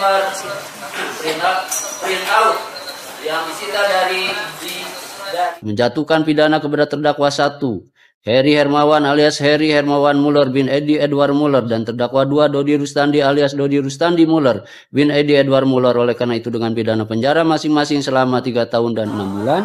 nomor print out yang disita dari menjatuhkan pidana kepada terdakwa 1 Heri Hermawan alias Heri Hermawan Muller bin Edi Edward Muller dan terdakwa 2 Dodi Rustandi alias Dodi Rustandi Muller bin Edi Edward Muller, oleh karena itu dengan pidana penjara masing-masing selama 3 tahun dan 6 bulan.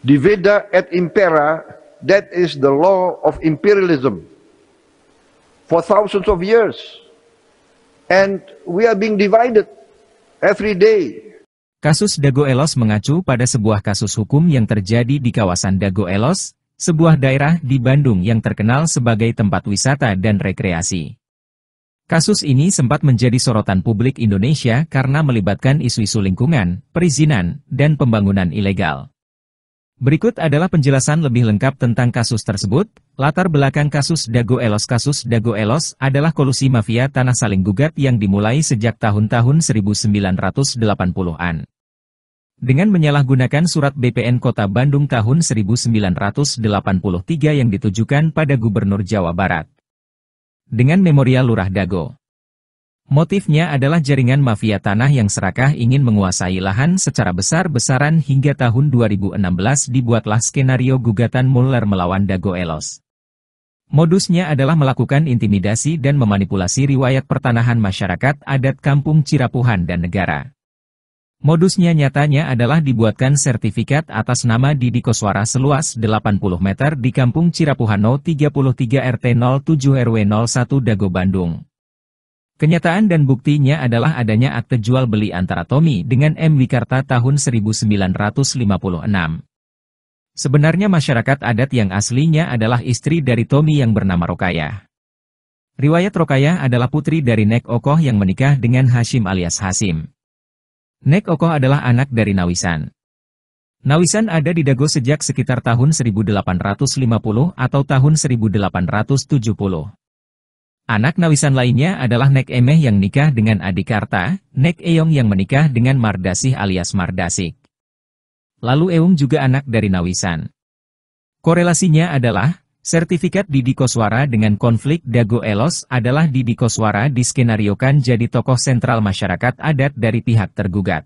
Divida et impera, that is the law of imperialism for thousands of years. And we are being divided every day. Kasus Dago Elos mengacu pada sebuah kasus hukum yang terjadi di kawasan Dago Elos, sebuah daerah di Bandung yang terkenal sebagai tempat wisata dan rekreasi. Kasus ini sempat menjadi sorotan publik Indonesia karena melibatkan isu-isu lingkungan, perizinan, dan pembangunan ilegal. Berikut adalah penjelasan lebih lengkap tentang kasus tersebut. Latar belakang kasus Dago Elos. Kasus Dago Elos adalah kolusi mafia tanah saling gugat yang dimulai sejak tahun-tahun 1980-an. Dengan menyalahgunakan surat BPN Kota Bandung tahun 1983 yang ditujukan pada Gubernur Jawa Barat. Dengan memorial Lurah Dago. Motifnya adalah jaringan mafia tanah yang serakah ingin menguasai lahan secara besar-besaran. Hingga tahun 2016 dibuatlah skenario gugatan Muller melawan Dago Elos. Modusnya adalah melakukan intimidasi dan memanipulasi riwayat pertanahan masyarakat adat Kampung Cirapuhan dan negara. Modusnya nyatanya adalah dibuatkan sertifikat atas nama Didi Koswara seluas 80 meter di Kampung Cirapuhan 33 RT 07 RW 01 Dago Bandung. Kenyataan dan buktinya adalah adanya akte jual beli antara Tommy dengan M. Wikarta tahun 1956. Sebenarnya masyarakat adat yang aslinya adalah istri dari Tommy yang bernama Rokayah. Riwayat Rokayah adalah putri dari Nek Okoh yang menikah dengan Hashim alias Hasim. Nek Okoh adalah anak dari Nawisan. Nawisan ada di Dago sejak sekitar tahun 1850 atau tahun 1870. Anak Nawisan lainnya adalah Nek Emeh yang nikah dengan Adikarta, Nek Eyong yang menikah dengan Mardasih alias Mardasik. Lalu Eung juga anak dari Nawisan. Korelasinya adalah, sertifikat Didi Koswara dengan konflik Dago Elos adalah Didi Koswara diskenariokan jadi tokoh sentral masyarakat adat dari pihak tergugat.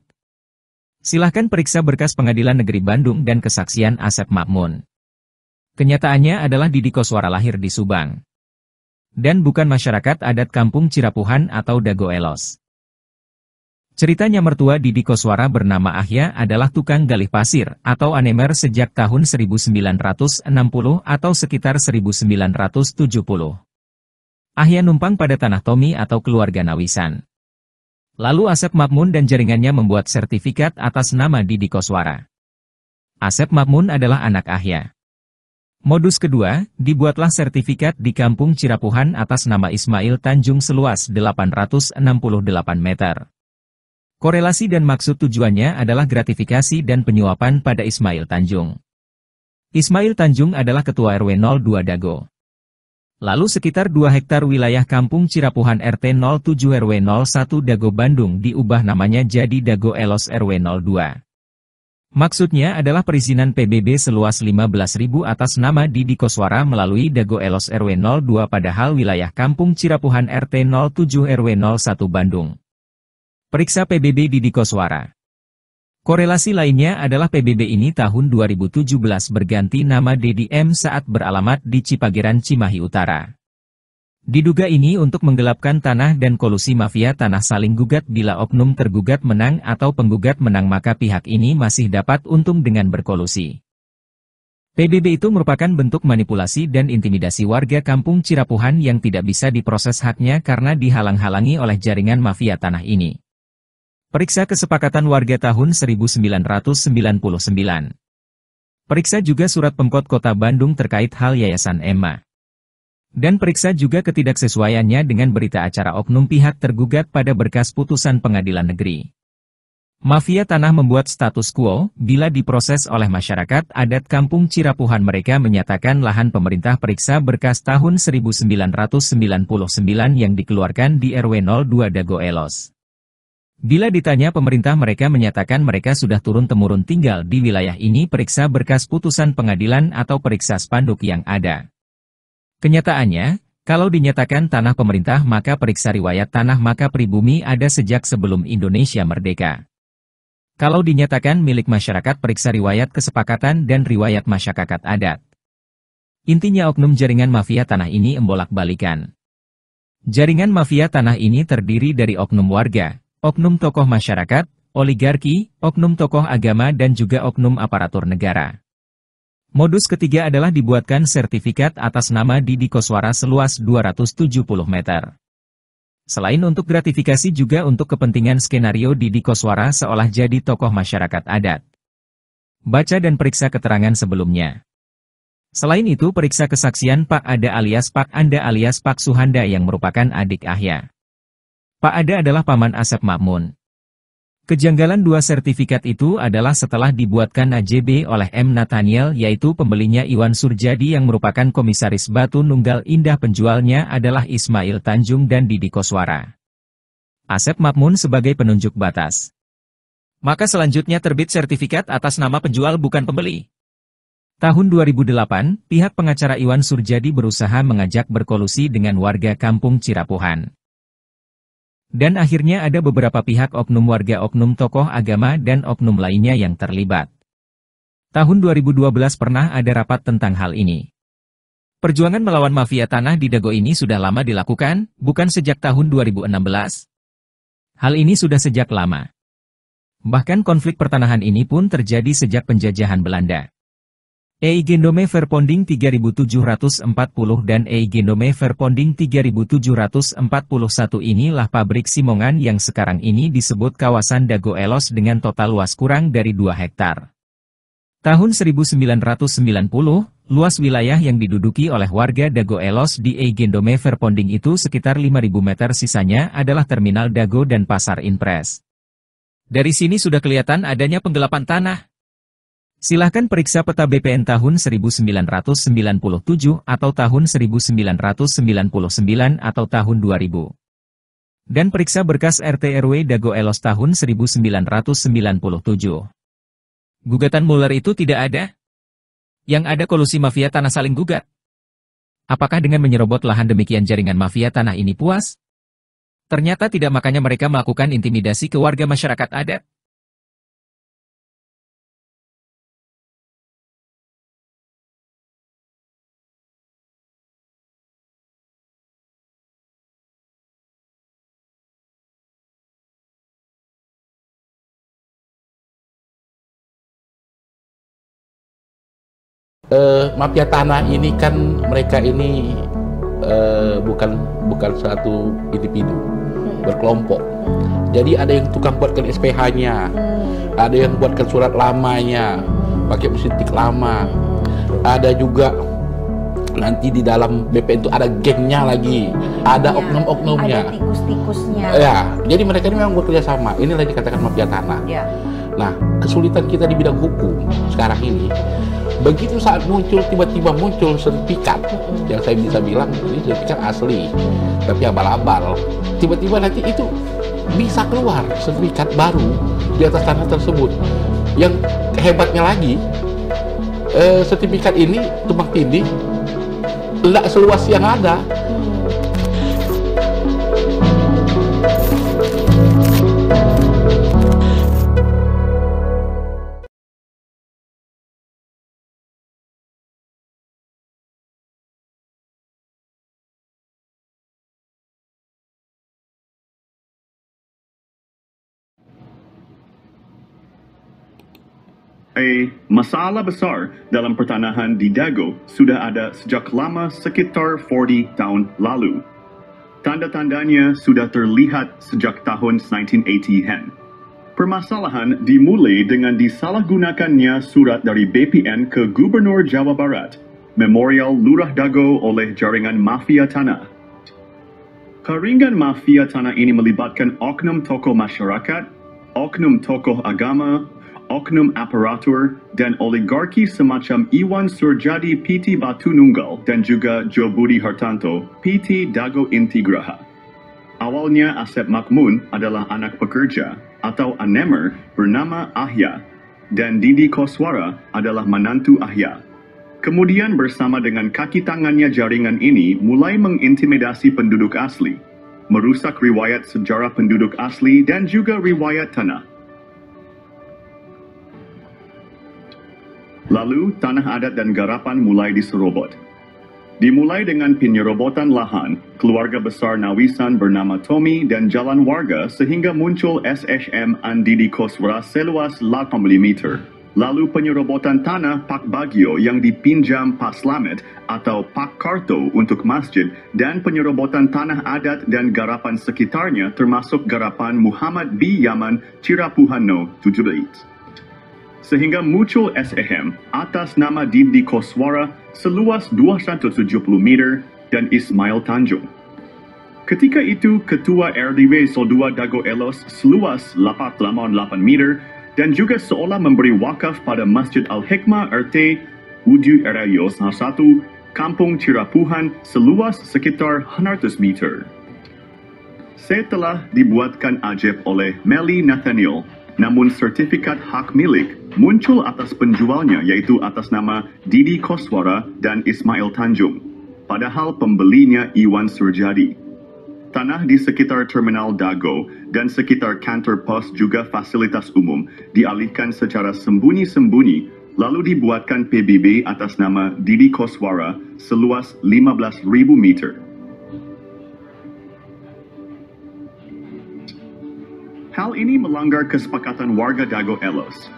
Silahkan periksa berkas Pengadilan Negeri Bandung dan kesaksian Asep Makmun. Kenyataannya adalah Didi Koswara lahir di Subang. Dan bukan masyarakat adat Kampung Cirapuhan atau Dago Elos. Ceritanya mertua Didi Koswara bernama Ahya adalah tukang galih pasir atau anemer sejak tahun 1960 atau sekitar 1970. Ahya numpang pada tanah Tommy atau keluarga Nawisan. Lalu Asep Makmun dan jaringannya membuat sertifikat atas nama Didi Koswara. Asep Makmun adalah anak Ahya. Modus kedua, dibuatlah sertifikat di Kampung Cirapuhan atas nama Ismail Tanjung seluas 868 meter. Korelasi dan maksud tujuannya adalah gratifikasi dan penyuapan pada Ismail Tanjung. Ismail Tanjung adalah Ketua RW 02 Dago. Lalu sekitar 2 hektar wilayah Kampung Cirapuhan RT 07 RW 01 Dago Bandung diubah namanya jadi Dago Elos RW 02. Maksudnya adalah perizinan PBB seluas 15.000 atas nama Didi Koswara melalui Dago Elos RW 02 padahal wilayah Kampung Cirapuhan RT 07 RW 01 Bandung. Periksa PBB Didi Koswara. Korelasi lainnya adalah PBB ini tahun 2017 berganti nama Dedi M saat beralamat di Cipageran Cimahi Utara. Diduga ini untuk menggelapkan tanah dan kolusi mafia tanah saling gugat bila oknum tergugat menang atau penggugat menang maka pihak ini masih dapat untung dengan berkolusi. PBB itu merupakan bentuk manipulasi dan intimidasi warga Kampung Cirapuhan yang tidak bisa diproses haknya karena dihalang-halangi oleh jaringan mafia tanah ini. Periksa kesepakatan warga tahun 1999. Periksa juga surat Pemkot Kota Bandung terkait hal Yayasan Emma. Dan periksa juga ketidaksesuaiannya dengan berita acara oknum pihak tergugat pada berkas putusan pengadilan negeri. Mafia tanah membuat status quo, bila diproses oleh masyarakat adat Kampung Cirapuhan mereka menyatakan lahan pemerintah periksa berkas tahun 1999 yang dikeluarkan di RW 02 Dago Elos. Bila ditanya pemerintah mereka menyatakan mereka sudah turun-temurun tinggal di wilayah ini periksa berkas putusan pengadilan atau periksa spanduk yang ada. Kenyataannya, kalau dinyatakan tanah pemerintah maka periksa riwayat tanah maka pribumi ada sejak sebelum Indonesia merdeka. Kalau dinyatakan milik masyarakat periksa riwayat kesepakatan dan riwayat masyarakat adat. Intinya oknum jaringan mafia tanah ini embolak-balikan. Jaringan mafia tanah ini terdiri dari oknum warga, oknum tokoh masyarakat, oligarki, oknum tokoh agama dan juga oknum aparatur negara. Modus ketiga adalah dibuatkan sertifikat atas nama Didi Koswara seluas 270 meter. Selain untuk gratifikasi juga untuk kepentingan skenario Didi Koswara seolah jadi tokoh masyarakat adat. Baca dan periksa keterangan sebelumnya. Selain itu periksa kesaksian Pak Ada alias Pak Anda alias Pak Suhanda yang merupakan adik Ahya. Pak Ada adalah paman Asep Makmun. Kejanggalan dua sertifikat itu adalah setelah dibuatkan AJB oleh M. Nathaniel yaitu pembelinya Iwan Surjadi yang merupakan komisaris Batu Nunggal Indah, penjualnya adalah Ismail Tanjung dan Didi Koswara. Asep Makmun sebagai penunjuk batas. Maka selanjutnya terbit sertifikat atas nama penjual bukan pembeli. Tahun 2008, pihak pengacara Iwan Surjadi berusaha mengajak berkolusi dengan warga kampung Cirapuhan. Dan akhirnya ada beberapa pihak oknum warga, oknum tokoh agama dan oknum lainnya yang terlibat. Tahun 2012 pernah ada rapat tentang hal ini. Perjuangan melawan mafia tanah di Dago ini sudah lama dilakukan, bukan sejak tahun 2016. Hal ini sudah sejak lama. Bahkan konflik pertanahan ini pun terjadi sejak penjajahan Belanda. Eigendome Verponding 3740 dan Eigendome Verponding 3741 inilah pabrik Simongan yang sekarang ini disebut kawasan Dago Elos dengan total luas kurang dari 2 hektar. Tahun 1990, luas wilayah yang diduduki oleh warga Dago Elos di Eigendome Verponding itu sekitar 5.000 meter, sisanya adalah terminal Dago dan pasar Inpres. Dari sini sudah kelihatan adanya penggelapan tanah. Silahkan periksa peta BPN tahun 1997 atau tahun 1999 atau tahun 2000. Dan periksa berkas RT RW Dago Elos tahun 1997. Gugatan Muller itu tidak ada. Yang ada kolusi mafia tanah saling gugat. Apakah dengan menyerobot lahan demikian jaringan mafia tanah ini puas? Ternyata tidak, makanya mereka melakukan intimidasi ke warga masyarakat adat. Mafia tanah ini kan mereka ini bukan satu individu, berkelompok. Jadi ada yang tukang buatkan SPH-nya, ada yang buatkan surat lamanya, pakai mesin tik lama, ada juga nanti di dalam BPN itu ada gengnya lagi, ada oknum-oknumnya, ada tikus-tikusnya. Ya, jadi mereka ini memang bekerja sama. Inilah dikatakan mafia tanah. Ya. Nah, kesulitan kita di bidang hukum sekarang ini, begitu saat muncul, tiba-tiba muncul sertifikat yang saya bisa bilang ini sertifikat asli, tapi abal-abal. Tiba-tiba nanti itu bisa keluar sertifikat baru di atas tanah tersebut. Yang hebatnya lagi, sertifikat ini tumpang tindih, tidak seluas yang ada. Masalah besar dalam pertanahan di Dago sudah ada sejak lama, sekitar 40 tahun lalu. Tanda-tandanya sudah terlihat sejak tahun 1980-an. Permasalahan dimulai dengan disalahgunakannya surat dari BPN ke Gubernur Jawa Barat, Memorial Lurah Dago oleh jaringan mafia tanah. Jaringan mafia tanah ini melibatkan oknum tokoh masyarakat, oknum tokoh agama, oknum aparatur, dan oligarki semacam Iwan Surjadi PT Batu Nunggal dan juga Jo Budi Hartanto PT Dago Intigraha. Awalnya Asep Makmun adalah anak pekerja atau anemer bernama Ahya, dan Didi Koswara adalah menantu Ahya. Kemudian bersama dengan kaki tangannya jaringan ini mulai mengintimidasi penduduk asli, merusak riwayat sejarah penduduk asli dan juga riwayat tanah. Lalu, tanah adat dan garapan mulai diserobot. Dimulai dengan penyerobotan lahan, keluarga besar Nawisan bernama Tommy dan jalan warga sehingga muncul SHM Didi Koswara seluas 8 meter. lalu penyerobotan tanah Pak Bagio yang dipinjam Pak Slamet atau Pak Karto untuk masjid, dan penyerobotan tanah adat dan garapan sekitarnya termasuk garapan Muhammad B. Yaman Cirapuhano 17. Sehingga muncul SEM atas nama Didi Koswara seluas 270 meter dan Ismail Tanjung. Ketika itu, Ketua RDW 02 Dago Elos seluas 88 meter dan juga seolah memberi wakaf pada Masjid Al-Hikmah RT Uju Erayo 1, Kampung Cirapuhan seluas sekitar 100 meter. Setelah dibuatkan ajeb oleh Meli Nathaniel, namun sertifikat hak milik muncul atas penjualnya yaitu atas nama Didi Koswara dan Ismail Tanjung, padahal pembelinya Iwan Surjadi. Tanah di sekitar Terminal Dago dan sekitar kantor pos juga fasilitas umum dialihkan secara sembunyi-sembunyi lalu dibuatkan PBB atas nama Didi Koswara seluas 15.000 meter. Hal ini melanggar kesepakatan warga Dago Elos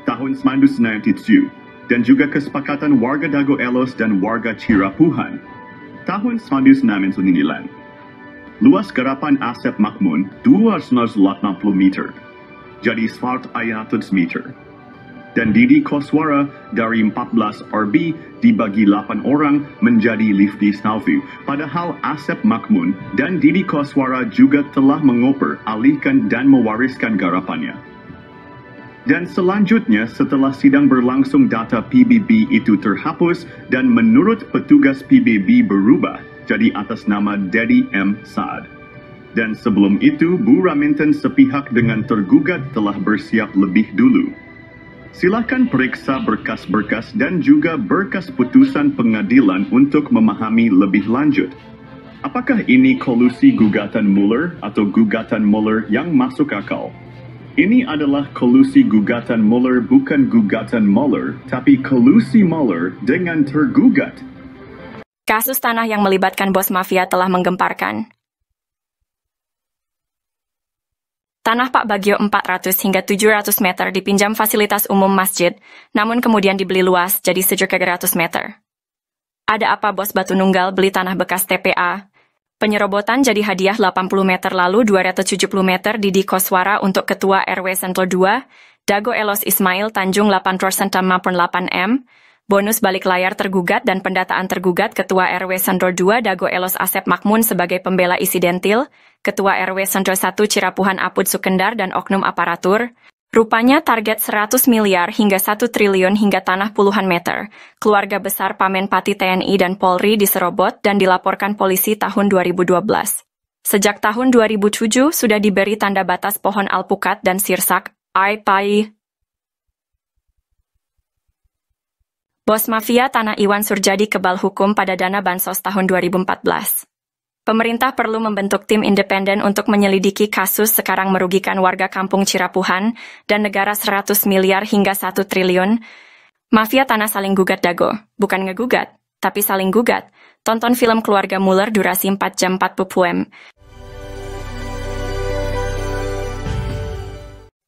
tahun 1997 dan juga kesepakatan warga Dago Elos dan warga Cirapuhan tahun 1999. Luas garapan Asep Makmun 280 meter, jadi 100 meter. Dan Didi Koswara dari 14 RB dibagi 8 orang menjadi Lifty Snaufi. Padahal Asep Makmun dan Didi Koswara juga telah mengoper, alihkan dan mewariskan garapannya. Dan selanjutnya setelah sidang berlangsung data PBB itu terhapus dan menurut petugas PBB berubah jadi atas nama Dedi M. Saad. Dan sebelum itu, Bu Raminten sepihak dengan tergugat telah bersiap lebih dulu. Silakan periksa berkas-berkas dan juga berkas putusan pengadilan untuk memahami lebih lanjut. Apakah ini kolusi gugatan Mueller atau gugatan Mueller yang masuk akal? Ini adalah kolusi gugatan Mueller, bukan gugatan Mueller, tapi kolusi Mueller dengan tergugat. Kasus tanah yang melibatkan bos mafia telah menggemparkan. Tanah Pak Bagio 400 hingga 700 meter dipinjam fasilitas umum masjid, namun kemudian dibeli luas jadi sejuta 100 meter. Ada apa bos Batu Nunggal beli tanah bekas TPA? Penyerobotan jadi hadiah 80 meter lalu 270 meter Didi Koswara untuk Ketua RW Sentul 2, Dago Elos Ismail Tanjung 8% maupun 8M, bonus balik layar tergugat dan pendataan tergugat Ketua RW Sentul 2 Dago Elos Asep Makmun sebagai pembela isidentil, Ketua RW Sentul 1 Cirapuhan Apud Sukendar dan oknum aparatur. Rupanya target 100 miliar hingga 1 triliun hingga tanah puluhan meter. Keluarga besar Pamenpati TNI dan Polri diserobot dan dilaporkan polisi tahun 2012. Sejak tahun 2007 sudah diberi tanda batas pohon alpukat dan sirsak, IPAI. Bos mafia tanah Iwan Surjadi kebal hukum pada dana bansos tahun 2014. Pemerintah perlu membentuk tim independen untuk menyelidiki kasus sekarang merugikan warga kampung Cirapuhan dan negara 100 miliar hingga 1 triliun. Mafia tanah saling gugat Dago, bukan ngegugat, tapi saling gugat. Tonton film Keluarga Mueller durasi 4 jam 40 pm.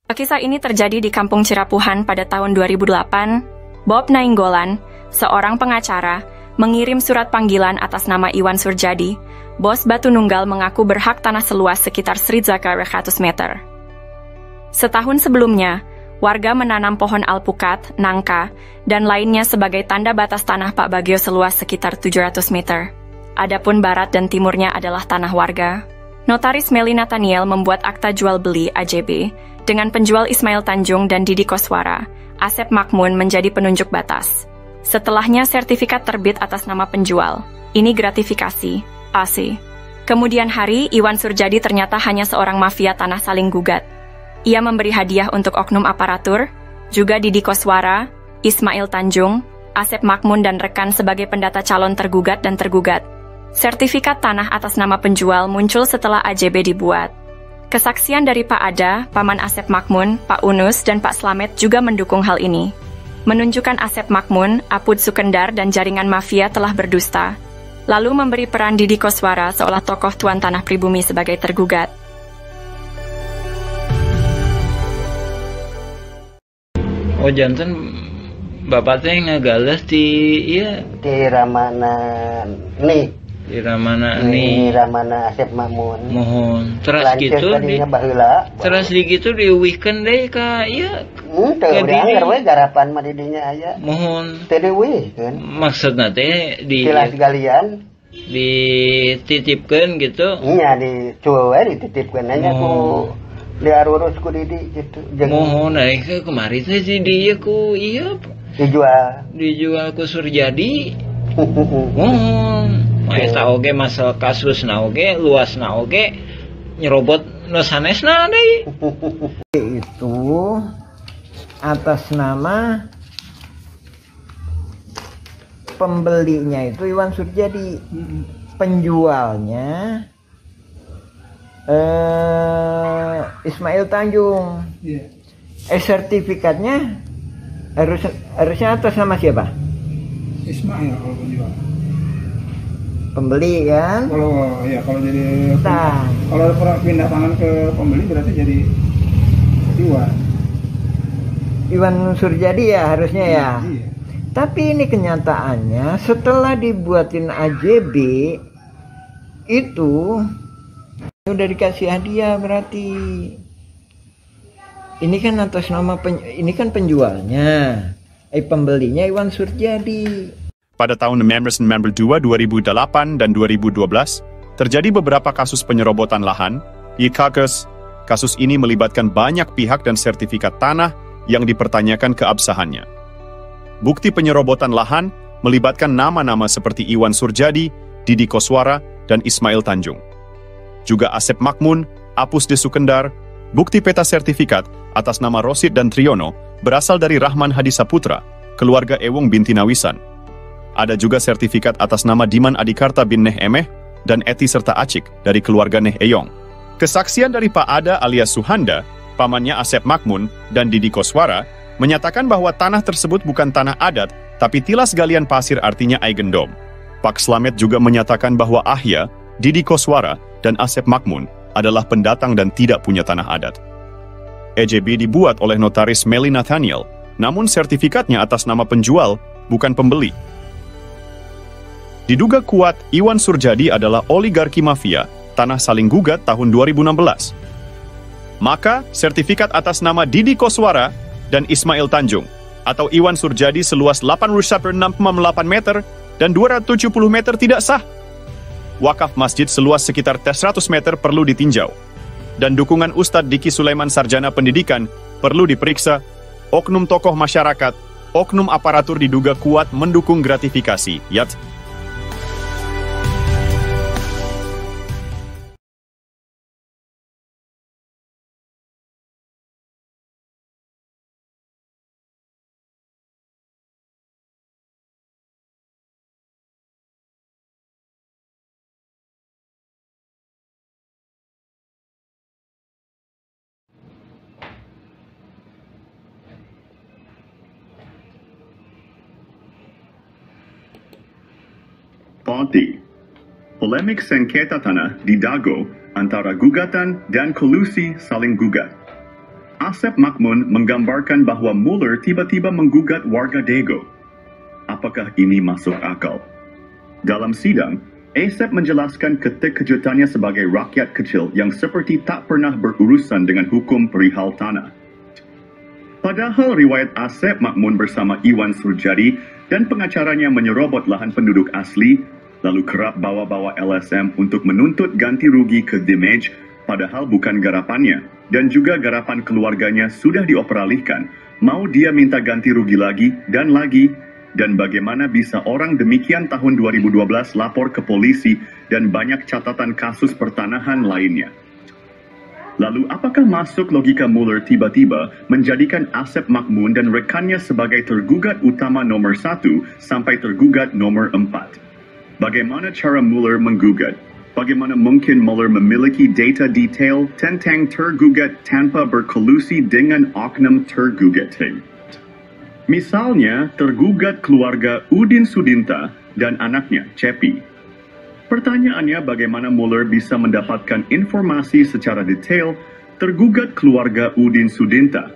Kisah ini terjadi di kampung Cirapuhan pada tahun 2008. Bob Nainggolan, seorang pengacara, mengirim surat panggilan atas nama Iwan Surjadi. Bos Batu Nunggal mengaku berhak tanah seluas sekitar 100 meter. Setahun sebelumnya, warga menanam pohon alpukat, nangka, dan lainnya sebagai tanda batas tanah Pak Bagio seluas sekitar 700 meter. Adapun barat dan timurnya adalah tanah warga. Notaris Meli Nathaniel membuat akta jual beli AJB dengan penjual Ismail Tanjung dan Didi Koswara. Asep Makmun menjadi penunjuk batas. Setelahnya sertifikat terbit atas nama penjual. Ini gratifikasi, AC. Kemudian hari, Iwan Surjadi ternyata hanya seorang mafia tanah saling gugat. Ia memberi hadiah untuk oknum aparatur, juga Didi Koswara, Ismail Tanjung, Asep Makmun dan rekan sebagai pendata calon tergugat dan tergugat. Sertifikat tanah atas nama penjual muncul setelah AJB dibuat. Kesaksian dari Pak Ada, Paman Asep Makmun, Pak Unus, dan Pak Slamet juga mendukung hal ini. Menunjukkan Asep Makmun, Apud Sukendar, dan jaringan mafia telah berdusta. Lalu memberi peran Didi Koswara seolah tokoh tuan tanah pribumi sebagai tergugat. Oh janten bapak teh ngagales di iya di Ramana nih. Di Ramana nih. Di Ramana Asep Makmun. Mohon. Terus gitu di baheula. Terus di gitu diuwihkeun deui ka ieu. Teu anggar we garapan mah di dinya aya. Mohon. Teu diuwihkeun. Maksudna teh di tilas galian dititipkeun gitu. Iya dicuwe dititipkeun nya ku diarurus ku Didi gitu. Mohon aing kemari teh di dieu ku ieu dijual ku Surjadi. Mohon. Eta oge masalah kasusna oge luasna oge nyerobot nu sanesna deui. Itu atas nama pembelinya itu Iwan Surjadi, penjualnya Ismail Tanjung. Sertifikatnya harusnya atas nama siapa? Ismail kalau penjual. Pembeli kan? Kalau jadi kalau pindah tangan ke pembeli berarti jadi Iwan Surjadi ya harusnya ya. Iya. Tapi ini kenyataannya setelah dibuatin AJB itu udah dikasih hadiah berarti. Ini kan atas nama ini kan penjualnya, pembelinya Iwan Surjadi. Pada tahun 1992, 2008, dan 2012, terjadi beberapa kasus penyerobotan lahan. Kasus ini melibatkan banyak pihak dan sertifikat tanah yang dipertanyakan keabsahannya. Bukti penyerobotan lahan melibatkan nama-nama seperti Iwan Surjadi, Didi Koswara, dan Ismail Tanjung. Juga Asep Makmun, Apus de Sukendar, bukti peta sertifikat atas nama Rosid dan Triono berasal dari Rahman Hadisaputra, keluarga Ewong binti Nawisan. Ada juga sertifikat atas nama Diman Adikarta bin Neh Emeh dan Eti serta Acik dari keluarga Neh Eyong. Kesaksian dari Pak Ada alias Suhanda, pamannya Asep Makmun, dan Didi Koswara, menyatakan bahwa tanah tersebut bukan tanah adat, tapi tilas galian pasir artinya Aigendom. Pak Slamet juga menyatakan bahwa Ahya, Didi Koswara, dan Asep Makmun adalah pendatang dan tidak punya tanah adat. EJB dibuat oleh notaris Meli Nathaniel, namun sertifikatnya atas nama penjual, bukan pembeli. Diduga kuat, Iwan Surjadi adalah oligarki mafia, tanah saling gugat tahun 2016. Maka, sertifikat atas nama Didi Koswara dan Ismail Tanjung, atau Iwan Surjadi seluas 8,6,8 meter dan 270 meter tidak sah. Wakaf masjid seluas sekitar 100 meter perlu ditinjau. Dan dukungan Ustadz Diki Sulaiman Sarjana Pendidikan perlu diperiksa. Oknum tokoh masyarakat, oknum aparatur diduga kuat mendukung gratifikasi, yat. Polemik sengketa tanah di Dago antara gugatan dan kolusi saling gugat. Asep Makmun menggambarkan bahwa Muller tiba-tiba menggugat warga Dago. Apakah ini masuk akal? Dalam sidang, Asep menjelaskan keterkejutannya sebagai rakyat kecil yang seperti tak pernah berurusan dengan hukum perihal tanah. Padahal riwayat Asep Makmun bersama Iwan Surjadi dan pengacaranya menyerobot lahan penduduk asli, lalu kerap bawa-bawa LSM untuk menuntut ganti rugi ke Dimage, padahal bukan garapannya, dan juga garapan keluarganya sudah dioperalihkan. Mau dia minta ganti rugi lagi, dan bagaimana bisa orang demikian tahun 2012 lapor ke polisi dan banyak catatan kasus pertanahan lainnya. Lalu apakah masuk logika Muller tiba-tiba menjadikan Asep Makmun dan rekannya sebagai tergugat utama nomor 1 sampai tergugat nomor 4? Bagaimana cara Muller menggugat? Bagaimana mungkin Muller memiliki data detail tentang tergugat tanpa berkolusi dengan oknum tergugat? Misalnya, tergugat keluarga Udin Sudinta dan anaknya, Cepi. Pertanyaannya, bagaimana Muller bisa mendapatkan informasi secara detail tergugat keluarga Udin Sudinta?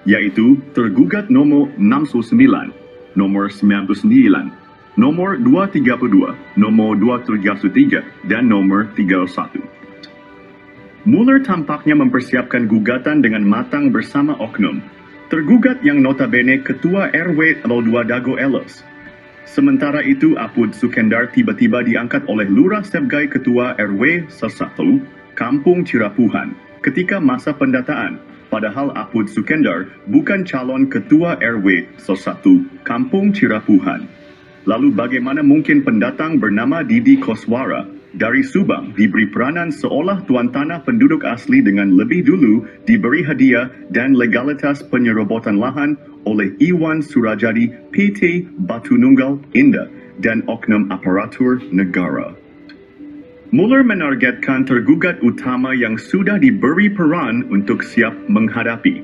yaitu tergugat nomor 69, nomor 99, nomor 232, nomor 233, dan nomor 31. Mueller tampaknya mempersiapkan gugatan dengan matang bersama oknum tergugat yang notabene Ketua RW 02 Dago Ellos. Sementara itu, Apud Sukendar tiba-tiba diangkat oleh Lurah sebagai Ketua RW 1 Kampung Cirapuhan ketika masa pendataan, padahal Apud Sukendar bukan calon Ketua RW 1 Kampung Cirapuhan. Lalu bagaimana mungkin pendatang bernama Didi Koswara dari Subang diberi peranan seolah tuan tanah penduduk asli dengan lebih dulu diberi hadiah dan legalitas penyerobotan lahan oleh Iwan Surajadi PT Batu Nunggal Indah dan oknum aparatur negara. Mueller menargetkan tergugat utama yang sudah diberi peran untuk siap menghadapi.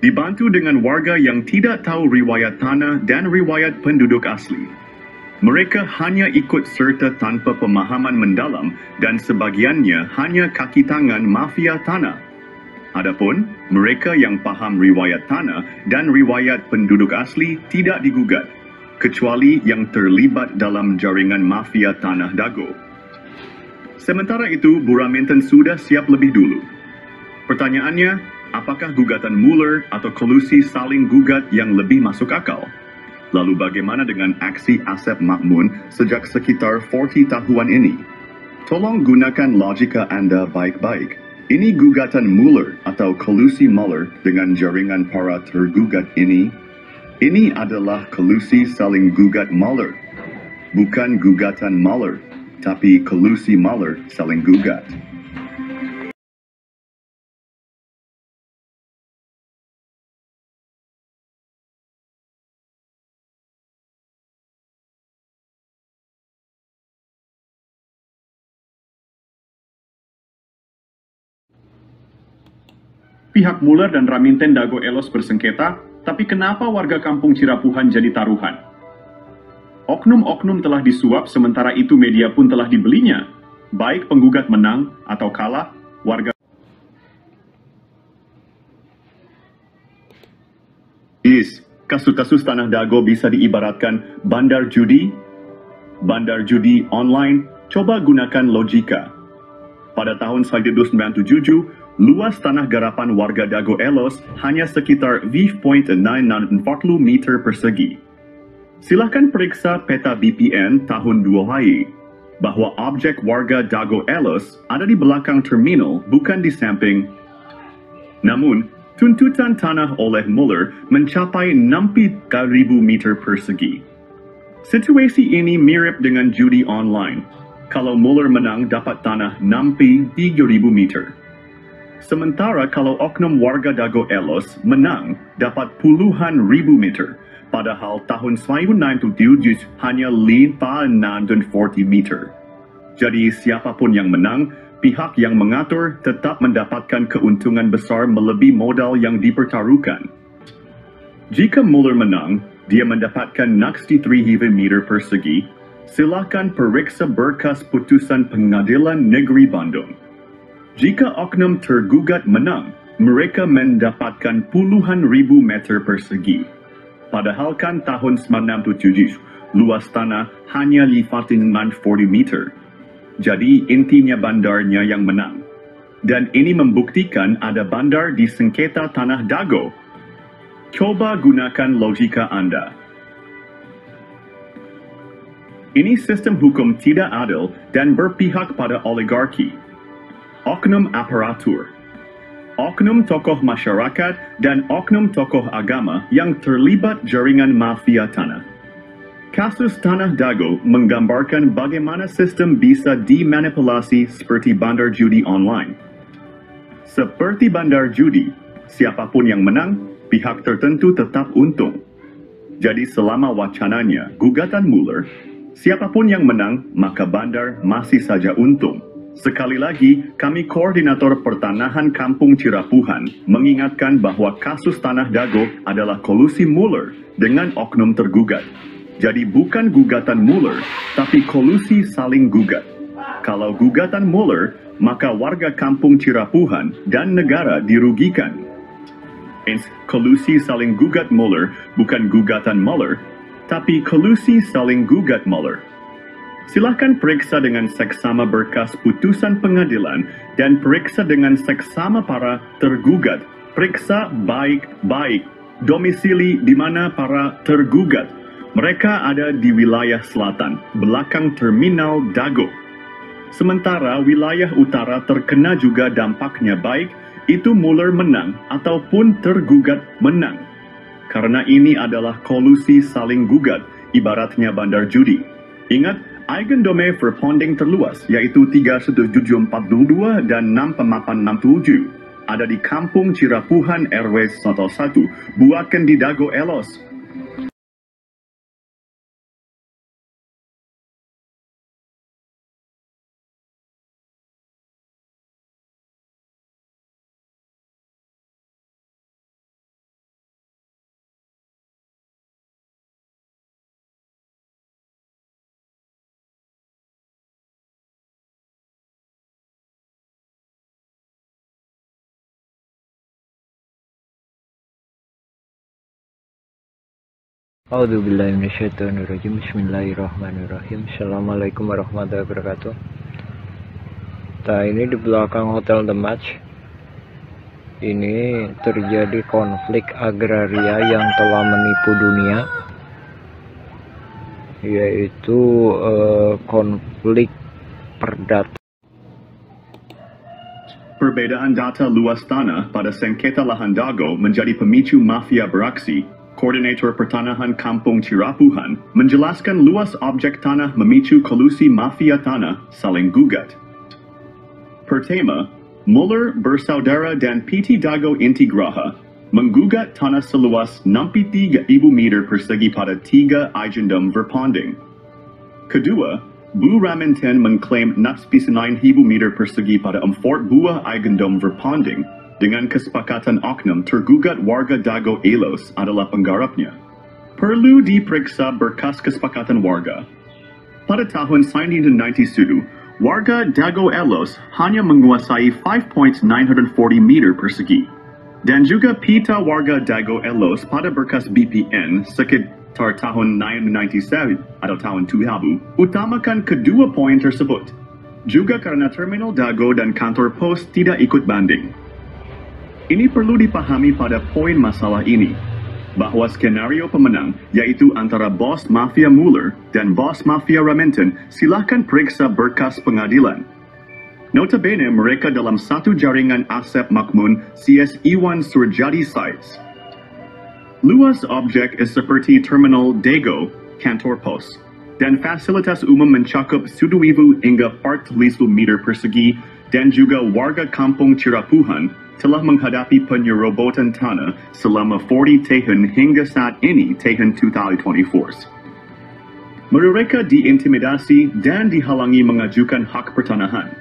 Dibantu dengan warga yang tidak tahu riwayat tanah dan riwayat penduduk asli. Mereka hanya ikut serta tanpa pemahaman mendalam dan sebagiannya hanya kaki tangan mafia tanah. Adapun mereka yang paham riwayat tanah dan riwayat penduduk asli tidak digugat, kecuali yang terlibat dalam jaringan mafia tanah Dago. Sementara itu, Buraminten sudah siap lebih dulu. Pertanyaannya, apakah gugatan Mueller atau kolusi saling gugat yang lebih masuk akal? Lalu bagaimana dengan aksi Asep Makmun sejak sekitar 40 tahun ini? Tolong gunakan logika Anda baik-baik. Ini gugatan Mueller atau kolusi Mueller dengan jaringan para tergugat ini. Ini adalah kolusi saling gugat Mueller. Bukan gugatan Mueller, tapi kolusi Mueller saling gugat. Pihak Mueller dan Raminten Dago Ellos bersengketa, tapi kenapa warga kampung Cirapuhan jadi taruhan? Oknum-oknum telah disuap, sementara itu media pun telah dibelinya. Baik penggugat menang atau kalah, warga... Kasus-kasus Tanah Dago bisa diibaratkan bandar judi online. Coba gunakan logika. Pada tahun 1997, luas tanah garapan warga Dago Ellos hanya sekitar 5.940 meter persegi. Silahkan periksa peta BPN tahun 2000 bahwa objek warga Dago Ellos ada di belakang terminal, bukan di samping. Namun, tuntutan tanah oleh Mueller mencapai 60.000 meter persegi. Situasi ini mirip dengan judi online. Kalau Mueller menang dapat tanah 63.000 meter. Sementara kalau oknum warga Dago Ellos menang dapat puluhan ribu meter, padahal tahun 1997 hanya 540 meter. Jadi siapapun yang menang, pihak yang mengatur tetap mendapatkan keuntungan besar melebihi modal yang dipertaruhkan. Jika Mueller menang, dia mendapatkan 63.000 meter persegi. Silakan periksa berkas putusan Pengadilan Negeri Bandung. Jika oknum tergugat menang, mereka mendapatkan puluhan ribu meter persegi. Padahal kan tahun 1997, luas tanah hanya 540 meter. Jadi intinya bandarnya yang menang. Dan ini membuktikan ada bandar di sengketa Tanah Dago. Coba gunakan logika Anda. Ini sistem hukum tidak adil dan berpihak pada oligarki. Oknum aparatur, oknum tokoh masyarakat, dan oknum tokoh agama yang terlibat jaringan mafia tanah. Kasus Tanah Dago menggambarkan bagaimana sistem bisa dimanipulasi seperti bandar judi online. Seperti bandar judi, siapapun yang menang, pihak tertentu tetap untung. Jadi selama wacananya gugatan Mueller, siapapun yang menang, maka bandar masih saja untung. Sekali lagi, kami Koordinator Pertanahan Kampung Cirapuhan mengingatkan bahwa kasus Tanah Dago adalah kolusi Mueller dengan oknum tergugat. Jadi bukan gugatan Mueller, tapi kolusi saling gugat. Kalau gugatan Mueller, maka warga Kampung Cirapuhan dan negara dirugikan. Kolusi saling gugat Mueller bukan gugatan Mueller, tapi kolusi saling gugat Mueller. Silahkan periksa dengan seksama berkas putusan pengadilan dan periksa dengan seksama para tergugat. Periksa baik-baik domisili di mana para tergugat. Mereka ada di wilayah selatan, belakang terminal Dago. Sementara wilayah utara terkena juga dampaknya baik, itu Mueller menang ataupun tergugat menang. Karena ini adalah kolusi saling gugat, ibaratnya bandar judi. Ingat, eigendom verpanding terluas, yaitu 31742 dan 6867. Ada di Kampung Cirapuhan RW 101, buatkan di Dago Elos. A'udzubillahiminasyaitonirrajim. Bismillahirrahmanirrahim. Assalamualaikum warahmatullahi wabarakatuh. Nah, ini di belakang Hotel The Match ini terjadi konflik agraria yang telah menipu dunia, yaitu konflik perdata. Perbedaan data luas tanah pada sengketa lahan Dago menjadi pemicu mafia beraksi. Koordinator Pertanahan Kampung Cirapuhan menjelaskan luas objek tanah memicu kolusi mafia tanah saling gugat. Pertama, Mueller bersaudara dan PT Dago Inti Graha menggugat tanah seluas 63.000 meter persegi pada 3 eigendom verpanding. Kedua, Bu Raminten mengklaim 69.000 meter persegi pada 4 buah eigendom verpanding. Dengan kesepakatan oknum tergugat warga Dago Elos adalah penggarapnya. Perlu diperiksa berkas kesepakatan warga. Pada tahun 1991, warga Dago Elos hanya menguasai 5.940 meter persegi. Dan juga pita warga Dago Elos pada berkas BPN sekitar tahun 1997 atau tahun 2000 utamakan kedua poin tersebut. Juga karena terminal Dago dan kantor pos tidak ikut banding. Ini perlu dipahami pada poin masalah ini, bahwa skenario pemenang, yaitu antara bos mafia Mueller dan bos mafia Raminten, silahkan periksa berkas pengadilan. Notabene mereka dalam satu jaringan Asep Makmun CS Iwan Surjadi sites. Luas objek seperti terminal Dago, kantor pos, dan fasilitas umum mencakup 1,000 hingga 4,000 meter persegi, dan juga warga kampung Cirapuhan telah menghadapi penyerobotan tanah selama 40 tahun hingga saat ini tahun 2024. Mereka diintimidasi dan dihalangi mengajukan hak pertanahan.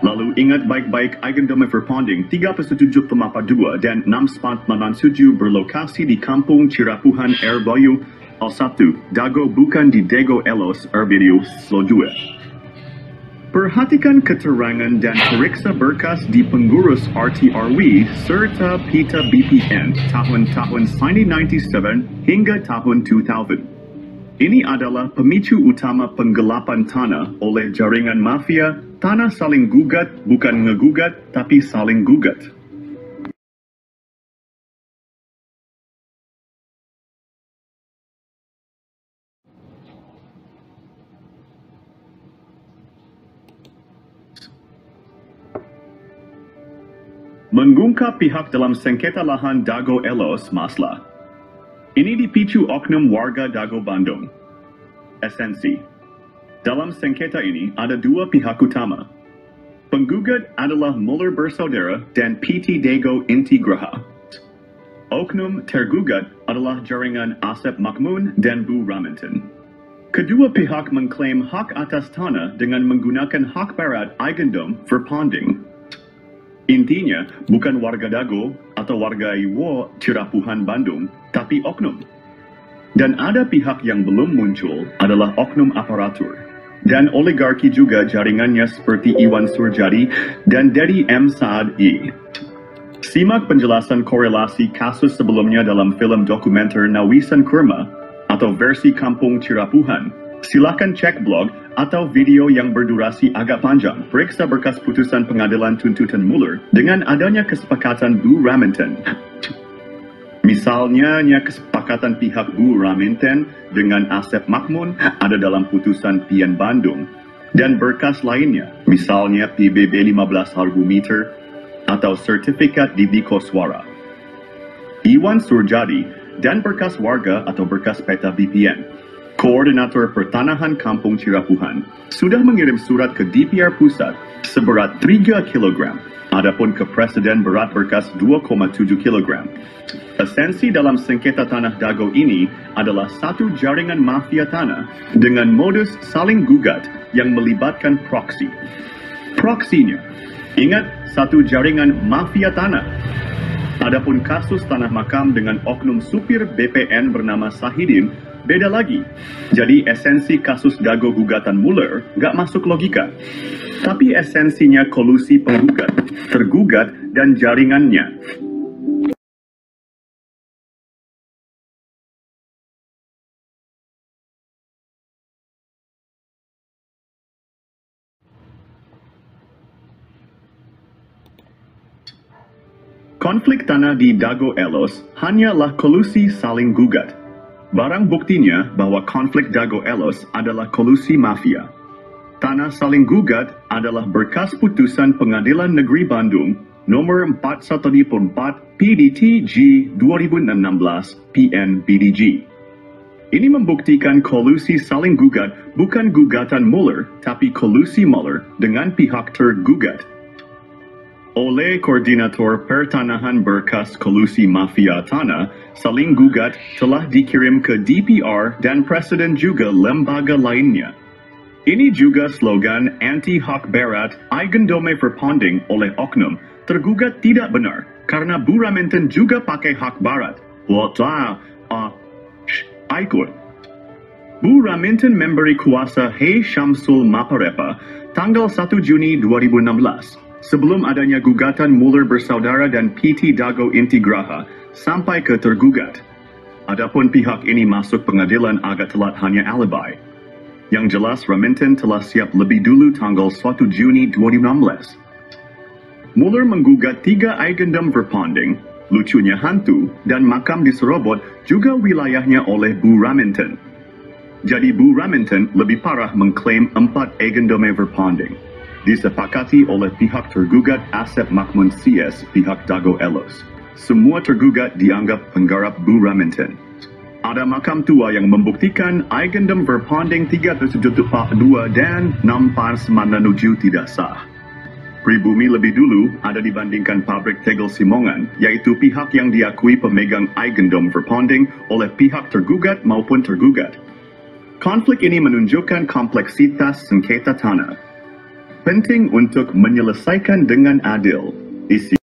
Lalu ingat baik-baik eigendom verpanding 377 Pemapa 2 dan 697 berlokasi di Kampung Cirapuhan RW 1 Dago bukan di Dago Elos RW 2. Perhatikan keterangan dan periksa berkas di pengurus RTRW serta pita BPN tahun-tahun 1997 hingga tahun 2000. Ini adalah pemicu utama penggelapan tanah oleh jaringan mafia, tanah saling gugat, bukan ngegugat, tapi saling gugat. Mengungkap pihak dalam sengketa lahan Dago Elos Masla. Ini dipicu oknum warga Dago Bandung. Esensi. Dalam sengketa ini ada dua pihak utama. Penggugat adalah Mueller bersaudara dan PT Dago Inti Graha. Oknum tergugat adalah jaringan Asep Makmun dan Bu Raminten. Kedua pihak mengklaim hak atas tanah dengan menggunakan hak barat eigendom verpanding. Intinya, bukan warga Dago atau warga Iwo Cirapuhan Bandung, tapi oknum. Dan ada pihak yang belum muncul adalah oknum aparatur. Dan oligarki juga jaringannya seperti Iwan Surjadi dan Dedi M. Saad I. Simak penjelasan korelasi kasus sebelumnya dalam film dokumenter Nawisan Kurma atau versi Kampung Cirapuhan. Silakan cek blog atau video yang berdurasi agak panjang. Periksa berkas putusan pengadilan tuntutan Mueller dengan adanya kesepakatan Bu Raminten. Misalnya, kesepakatan pihak Bu Raminten dengan Asep Makmun ada dalam putusan PN Bandung dan berkas lainnya, misalnya PBB 15 Hargumeter atau sertifikat di Koswara. Iwan Surjadi dan berkas warga atau berkas peta BPN. Koordinator Pertanahan Kampung Cirapuhan sudah mengirim surat ke DPR Pusat seberat 3 kg. Adapun ke Presiden berat berkas 2,7 kg. Esensi dalam sengketa tanah Dago ini adalah satu jaringan mafia tanah dengan modus saling gugat yang melibatkan proksi. Proksinya, ingat, satu jaringan mafia tanah. Adapun kasus tanah makam dengan oknum supir BPN bernama Sahidin, beda lagi. Jadi esensi kasus Dago gugatan Mueller gak masuk logika. Tapi esensinya kolusi penggugat, tergugat, dan jaringannya. Konflik tanah di Dago Elos hanyalah kolusi saling gugat. Barang buktinya bahwa konflik Dago Elos adalah kolusi mafia. Tanah saling gugat adalah berkas putusan Pengadilan Negeri Bandung nomor 4114 PDTG 2016 PN-BDG. Ini membuktikan kolusi saling gugat bukan gugatan Mueller, tapi kolusi Mueller dengan pihak tergugat. Oleh Koordinator Pertanahan berkas kolusi mafia tanah, saling gugat telah dikirim ke DPR dan Presiden juga lembaga lainnya. Ini juga slogan anti-hak berat Eigendome Verpanding oleh oknum tergugat tidak benar karena Bu Raminten juga pakai hak barat. Ikut. Bu Raminten memberi kuasa Hei Syamsul Maparepa tanggal 1 Juni 2016. Sebelum adanya gugatan Mueller bersaudara dan PT Dago Intigraha sampai ke tergugat. Adapun pihak ini masuk pengadilan agak telat hanya alibi. Yang jelas Raminten telah siap lebih dulu tanggal 1 Juni 2016. Mueller menggugat 3 Eigendom Verpanding, lucunya hantu, dan makam diserobot juga wilayahnya oleh Bu Raminten. Jadi Bu Raminten lebih parah mengklaim 4 Eigendom Verpanding. Disepakati oleh pihak tergugat Asep Makmun CS pihak Dago Elos. Semua tergugat dianggap penggarap Bu Raminten. Ada makam tua yang membuktikan Eigendom Verpanding 372 dan 6 tidak sah. Pribumi lebih dulu ada dibandingkan pabrik tegel Simongan, yaitu pihak yang diakui pemegang Eigendom Verpanding oleh pihak tergugat maupun tergugat. Konflik ini menunjukkan kompleksitas sengketa tanah. Penting untuk menyelesaikan dengan adil. Isi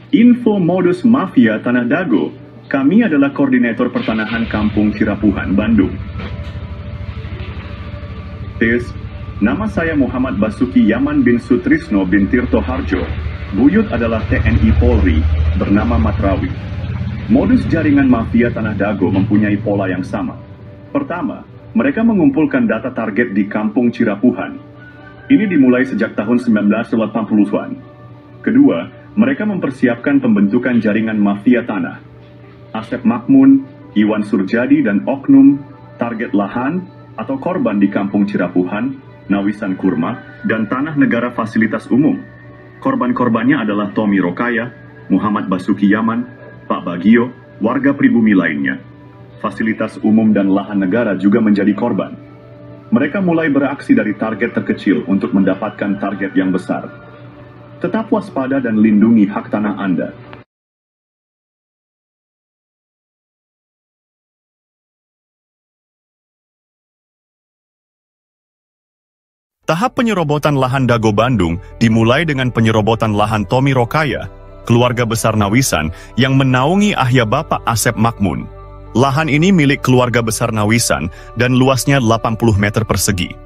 Info modus mafia Tanah Dago. Kami adalah Koordinator Pertanahan Kampung Cirapuhan, Bandung. Nama saya Muhammad Basuki Yaman bin Sutrisno bin Tirto Harjo. Buyut adalah TNI Polri, bernama Matrawi. Modus jaringan mafia Tanah Dago mempunyai pola yang sama. Pertama, mereka mengumpulkan data target di Kampung Cirapuhan. Ini dimulai sejak tahun 1980-an. Kedua, mereka mempersiapkan pembentukan jaringan mafia tanah. Asep Makmun, Iwan Surjadi, dan oknum target lahan atau korban di Kampung Cirapuhan, Nawisan Kurma, dan tanah negara fasilitas umum. Korban-korbannya adalah Tommy Rokaya, Muhammad Basuki Yaman, Pak Bagio, warga pribumi lainnya. Fasilitas umum dan lahan negara juga menjadi korban. Mereka mulai beraksi dari target terkecil untuk mendapatkan target yang besar. Tetap waspada dan lindungi hak tanah Anda. Tahap penyerobotan lahan Dago Bandung dimulai dengan penyerobotan lahan Tommy Rokaya, keluarga besar Nawisan yang menaungi ayah Bapak Asep Makmun. Lahan ini milik keluarga besar Nawisan dan luasnya 80 meter persegi.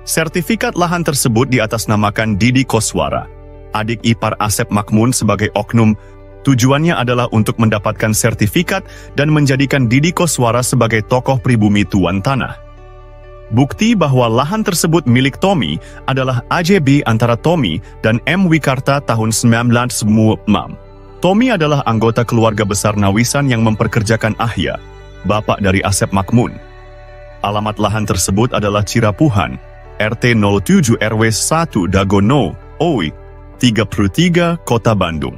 Sertifikat lahan tersebut diatasnamakan Didi Koswara, adik ipar Asep Makmun sebagai oknum. Tujuannya adalah untuk mendapatkan sertifikat dan menjadikan Didi Koswara sebagai tokoh pribumi tuan tanah. Bukti bahwa lahan tersebut milik Tommy adalah AJB antara Tommy dan M. Wikarta tahun 1996. Tommy adalah anggota keluarga besar Nawisan yang memperkerjakan Ahya, bapak dari Asep Makmun. Alamat lahan tersebut adalah Cirapuhan, RT 07 RW 1 Dagono, OI, 33, Kota Bandung.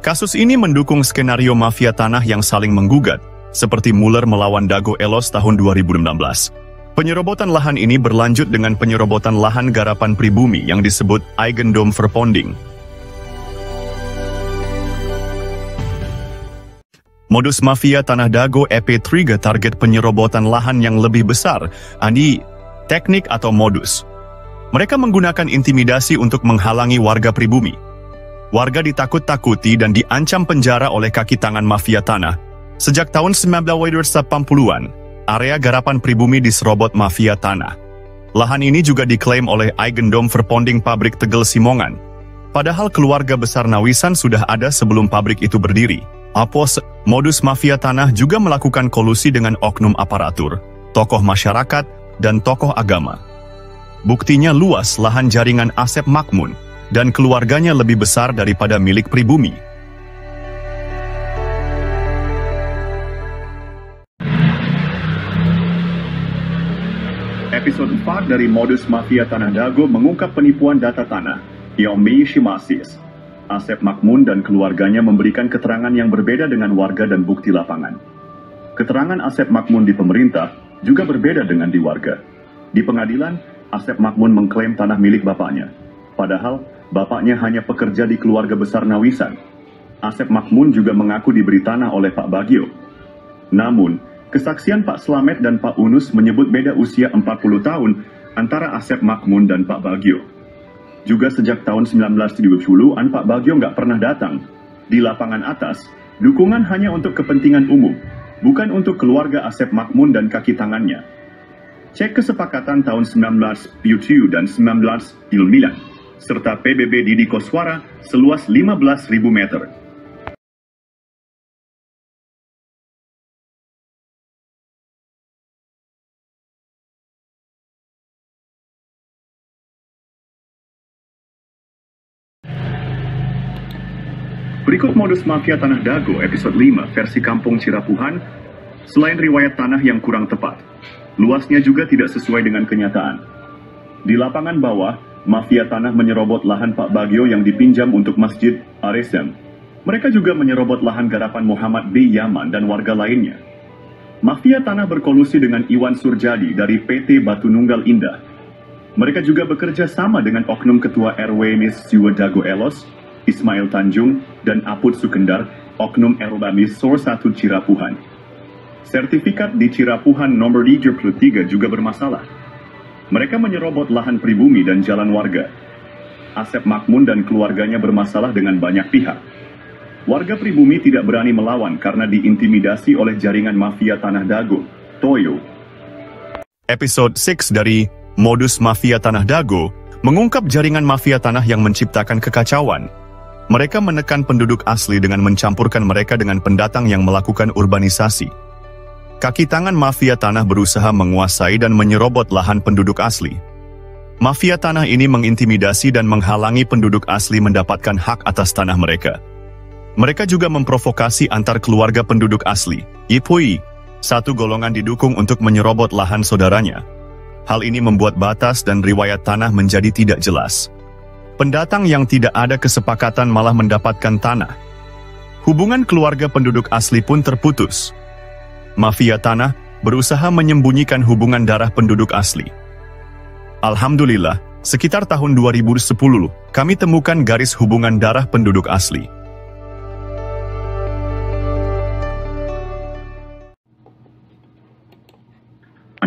Kasus ini mendukung skenario mafia tanah yang saling menggugat, seperti Muller melawan Dago Elos tahun 2016. Penyerobotan lahan ini berlanjut dengan penyerobotan lahan garapan pribumi yang disebut Eigendom Verponding. Modus mafia tanah Dago EP3 target penyerobotan lahan yang lebih besar, teknik atau modus. Mereka menggunakan intimidasi untuk menghalangi warga pribumi. Warga ditakut-takuti dan diancam penjara oleh kaki tangan mafia tanah. Sejak tahun 1980-an, area garapan pribumi diserobot mafia tanah. Lahan ini juga diklaim oleh Eigendom Verponding pabrik Tegel Simongan. Padahal keluarga besar Nawisan sudah ada sebelum pabrik itu berdiri. Modus mafia tanah juga melakukan kolusi dengan oknum aparatur, tokoh masyarakat, dan tokoh agama. Buktinya luas lahan jaringan Asep Makmun, dan keluarganya lebih besar daripada milik pribumi. Episode 4 dari Modus Mafia Tanah Dago mengungkap penipuan data tanah, Yomi Shimasis. Asep Makmun dan keluarganya memberikan keterangan yang berbeda dengan warga dan bukti lapangan. Keterangan Asep Makmun di pemerintah juga berbeda dengan di warga. Di pengadilan, Asep Makmun mengklaim tanah milik bapaknya. Padahal, bapaknya hanya pekerja di keluarga besar Nawisan. Asep Makmun juga mengaku diberi tanah oleh Pak Bagio. Namun, kesaksian Pak Slamet dan Pak Unus menyebut beda usia 40 tahun antara Asep Makmun dan Pak Bagio. Juga sejak tahun 1970-an Pak Bagio nggak pernah datang. Di lapangan atas, dukungan hanya untuk kepentingan umum, bukan untuk keluarga Asep Makmun dan kaki tangannya. Cek kesepakatan tahun 1977 dan 1999, serta PBB Didi Koswara seluas 15.000 meter. Berikut modus mafia tanah Dago episode 5 versi Kampung Cirapuhan. Selain riwayat tanah yang kurang tepat, luasnya juga tidak sesuai dengan kenyataan. Di lapangan bawah, mafia tanah menyerobot lahan Pak Bagio yang dipinjam untuk Masjid Aresem. Mereka juga menyerobot lahan garapan Muhammad B. Yaman dan warga lainnya. Mafia tanah berkolusi dengan Iwan Surjadi dari PT Batu Nunggal Indah. Mereka juga bekerja sama dengan oknum ketua RW Nis Jiwa Dago Elos, Ismail Tanjung, dan Aput Sukendar, oknum Erobamis Sor 1 Cirapuhan. Sertifikat di Cirapuhan nomor 33 juga bermasalah. Mereka menyerobot lahan pribumi dan jalan warga. Asep Makmun dan keluarganya bermasalah dengan banyak pihak. Warga pribumi tidak berani melawan karena diintimidasi oleh jaringan mafia tanah Dago, Toyo. Episode 6 dari Modus Mafia Tanah Dago mengungkap jaringan mafia tanah yang menciptakan kekacauan. Mereka menekan penduduk asli dengan mencampurkan mereka dengan pendatang yang melakukan urbanisasi. Kaki tangan mafia tanah berusaha menguasai dan menyerobot lahan penduduk asli. Mafia tanah ini mengintimidasi dan menghalangi penduduk asli mendapatkan hak atas tanah mereka. Mereka juga memprovokasi antar keluarga penduduk asli, Ipui, satu golongan didukung untuk menyerobot lahan saudaranya. Hal ini membuat batas dan riwayat tanah menjadi tidak jelas. Pendatang yang tidak ada kesepakatan malah mendapatkan tanah. Hubungan keluarga penduduk asli pun terputus. Mafia tanah berusaha menyembunyikan hubungan darah penduduk asli. Alhamdulillah, sekitar tahun 2010, kami temukan garis hubungan darah penduduk asli.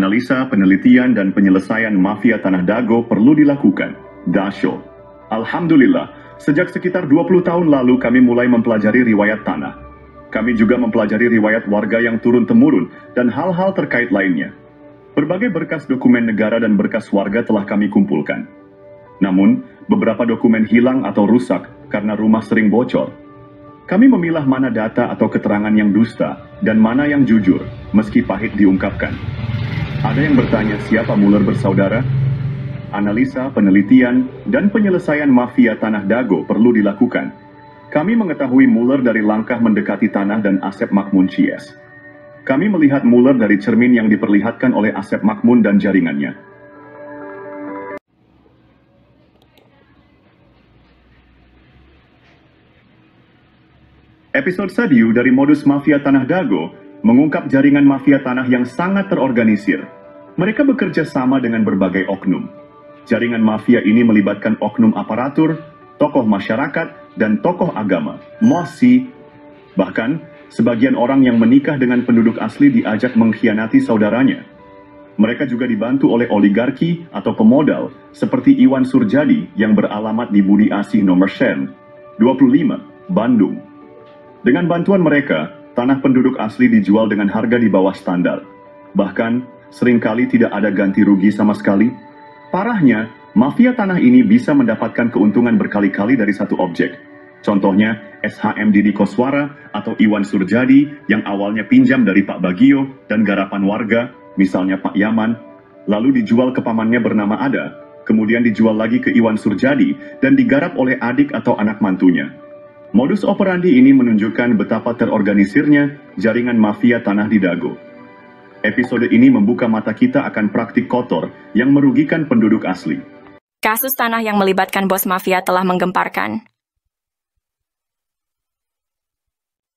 Analisa, penelitian, dan penyelesaian mafia Tanah Dago perlu dilakukan. Dahsyat. Alhamdulillah, sejak sekitar 20 tahun lalu kami mulai mempelajari riwayat tanah. Kami juga mempelajari riwayat warga yang turun-temurun dan hal-hal terkait lainnya. Berbagai berkas dokumen negara dan berkas warga telah kami kumpulkan. Namun, beberapa dokumen hilang atau rusak karena rumah sering bocor. Kami memilah mana data atau keterangan yang dusta dan mana yang jujur, meski pahit diungkapkan. Ada yang bertanya siapa Muller bersaudara? Analisa, penelitian, dan penyelesaian mafia Tanah Dago perlu dilakukan. Kami mengetahui Muller dari langkah mendekati tanah dan Asep Makmun Cies. Kami melihat Muller dari cermin yang diperlihatkan oleh Asep Makmun dan jaringannya. Episode Sadiu dari modus mafia Tanah Dago mengungkap jaringan mafia tanah yang sangat terorganisir. Mereka bekerja sama dengan berbagai oknum. Jaringan mafia ini melibatkan oknum aparatur, tokoh masyarakat, dan tokoh agama, mosi. Bahkan, sebagian orang yang menikah dengan penduduk asli diajak mengkhianati saudaranya. Mereka juga dibantu oleh oligarki atau pemodal, seperti Iwan Surjadi yang beralamat di Budi Asih nomor Sen, 25, Bandung. Dengan bantuan mereka, tanah penduduk asli dijual dengan harga di bawah standar. Bahkan, seringkali tidak ada ganti rugi sama sekali. Parahnya, mafia tanah ini bisa mendapatkan keuntungan berkali-kali dari satu objek. Contohnya, SHM Didi Koswara atau Iwan Surjadi yang awalnya pinjam dari Pak Bagio dan garapan warga, misalnya Pak Yaman, lalu dijual ke pamannya bernama Ada, kemudian dijual lagi ke Iwan Surjadi dan digarap oleh adik atau anak mantunya. Modus operandi ini menunjukkan betapa terorganisirnya jaringan mafia tanah di Dago. Episode ini membuka mata kita akan praktik kotor yang merugikan penduduk asli. Kasus tanah yang melibatkan bos mafia telah menggemparkan.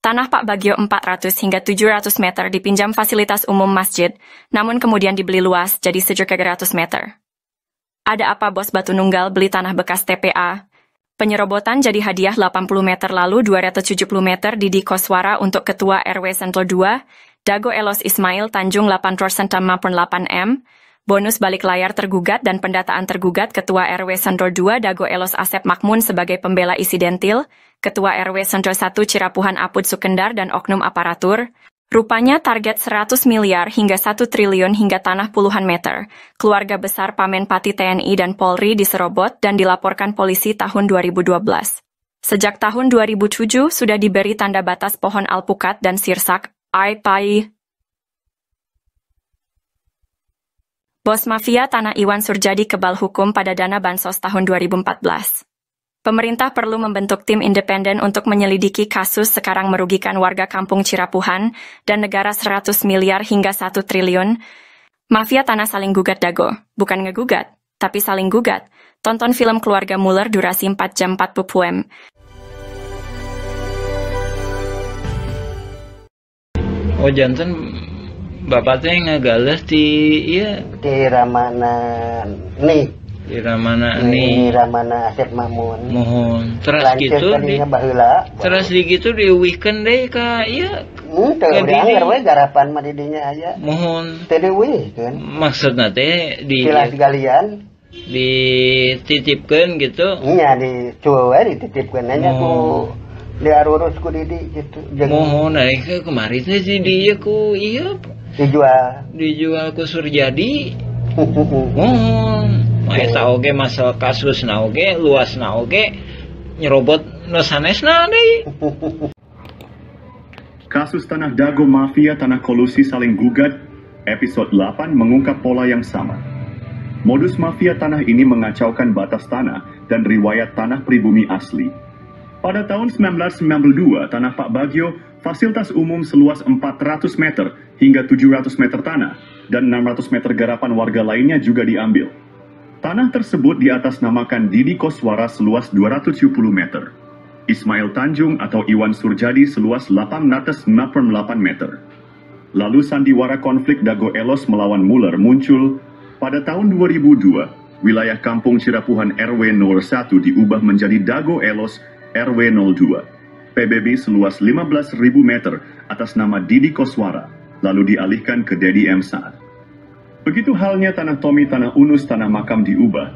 Tanah Pak Bagio 400 hingga 700 meter dipinjam fasilitas umum masjid, namun kemudian dibeli luas jadi 700 meter. Ada apa bos Batu Nunggal beli tanah bekas TPA? Penyerobotan jadi hadiah 80 meter lalu 270 meter Didi Koswara untuk Ketua RW Sentul 2, Dago Elos Ismail Tanjung 8% 8M, bonus balik layar tergugat dan pendataan tergugat Ketua RW Sentul 2 Dago Elos Asep Makmun sebagai pembela Isidentil, Ketua RW Sentul 1 Cirapuhan Apud Sukendar dan oknum aparatur. Rupanya target 100 miliar hingga 1 triliun hingga tanah puluhan meter. Keluarga besar Pamenpati TNI dan Polri diserobot dan dilaporkan polisi tahun 2012. Sejak tahun 2007 sudah diberi tanda batas pohon alpukat dan sirsak, Pai. Bos mafia tanah Iwan Surjadi kebal hukum pada dana bansos tahun 2014. Pemerintah perlu membentuk tim independen untuk menyelidiki kasus sekarang merugikan warga kampung Cirapuhan dan negara 100 miliar hingga 1 triliun. Mafia tanah saling gugat Dago, bukan ngegugat, tapi saling gugat. Tonton film Keluarga Muller durasi 4 jam 40 m. Oh jantan bapaknya ngegales di iya di Ramana nih di Ramana nih Ramana Asep Makmun mohon terus gitu di baheula terus di gitu di weekend deh ka iya teu dianggar we garapan mah didinya aya mohon teu diweuhkeun maksudna teh di silas galian dititipkeun gitu nya dicuwe dititipkeun nya ku diarurus ku Didi gitu. Mohon naik kemari teh si dia ku iya dijual ku Surjadi. Mohon eta oge masalah kasusna oge luasna oge nyerobot nu sanesna deui. Kasus Tanah Dago Mafia Tanah Kolusi Saling Gugat, episode 8 mengungkap pola yang sama. Modus mafia tanah ini mengacaukan batas tanah dan riwayat tanah pribumi asli. Pada tahun 1992, tanah Pak Bagio, fasilitas umum seluas 400 meter hingga 700 meter tanah, dan 600 meter garapan warga lainnya juga diambil. Tanah tersebut diatasnamakan Didi Koswara seluas 270 meter, Ismail Tanjung atau Iwan Surjadi seluas 868 meter. Lalu sandiwara konflik Dago Elos melawan Muller muncul. Pada tahun 2002, wilayah Kampung Cirapuhan RW 01 diubah menjadi Dago Elos RW 02. PBB seluas 15.000 meter atas nama Didi Koswara, lalu dialihkan ke Dedi M. Saad. Begitu halnya tanah Tommy, tanah Unus, tanah makam diubah.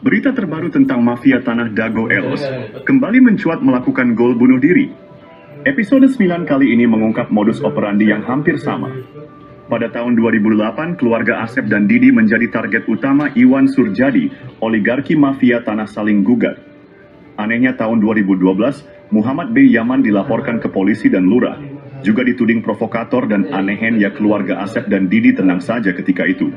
Berita terbaru tentang mafia tanah Dago Elos kembali mencuat melakukan gol bunuh diri. Episode 9 kali ini mengungkap modus operandi yang hampir sama. Pada tahun 2008, keluarga Asep dan Didi menjadi target utama Iwan Surjadi, oligarki mafia tanah saling gugat. Anehnya tahun 2012, Muhammad B. Yaman dilaporkan ke polisi dan lurah. Juga dituding provokator dan anehnya keluarga Asep dan Didi tenang saja ketika itu.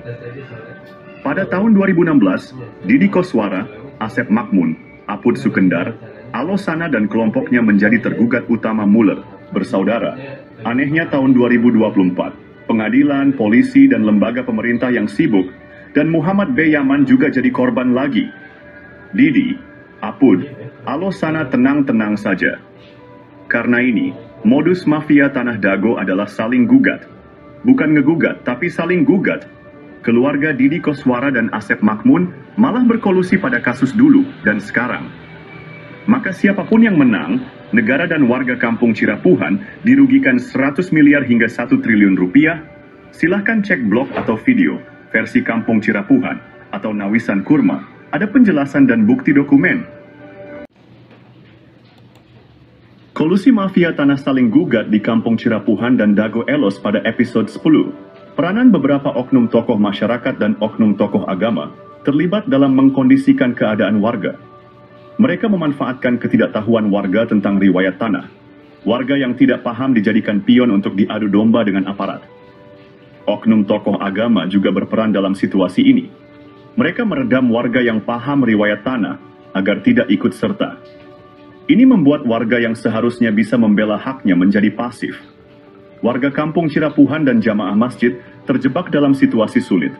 Pada tahun 2016, Didi Koswara, Asep Makmun, Apud Sukendar, Alosana dan kelompoknya menjadi tergugat utama Muller, bersaudara. Anehnya tahun 2024, pengadilan, polisi, dan lembaga pemerintah yang sibuk, dan Muhammad B. Yaman juga jadi korban lagi. Didi, Apud, Alosana tenang-tenang saja. Karena ini, modus mafia tanah Dago adalah saling gugat. Bukan ngegugat, tapi saling gugat. Keluarga Didi Koswara dan Asep Makmun malah berkolusi pada kasus dulu dan sekarang. Maka siapapun yang menang, negara dan warga Kampung Cirapuhan dirugikan 100 miliar hingga 1 triliun rupiah. Silahkan cek blog atau video versi Kampung Cirapuhan atau Nawisan Kurma. Ada penjelasan dan bukti dokumen. Kolusi mafia tanah saling gugat di Kampung Cirapuhan dan Dago Elos pada episode 10. Peranan beberapa oknum tokoh masyarakat dan oknum tokoh agama terlibat dalam mengkondisikan keadaan warga. Mereka memanfaatkan ketidaktahuan warga tentang riwayat tanah. Warga yang tidak paham dijadikan pion untuk diadu domba dengan aparat. Oknum tokoh agama juga berperan dalam situasi ini. Mereka meredam warga yang paham riwayat tanah agar tidak ikut serta. Ini membuat warga yang seharusnya bisa membela haknya menjadi pasif. Warga Kampung Cirapuhan dan jamaah masjid terjebak dalam situasi sulit.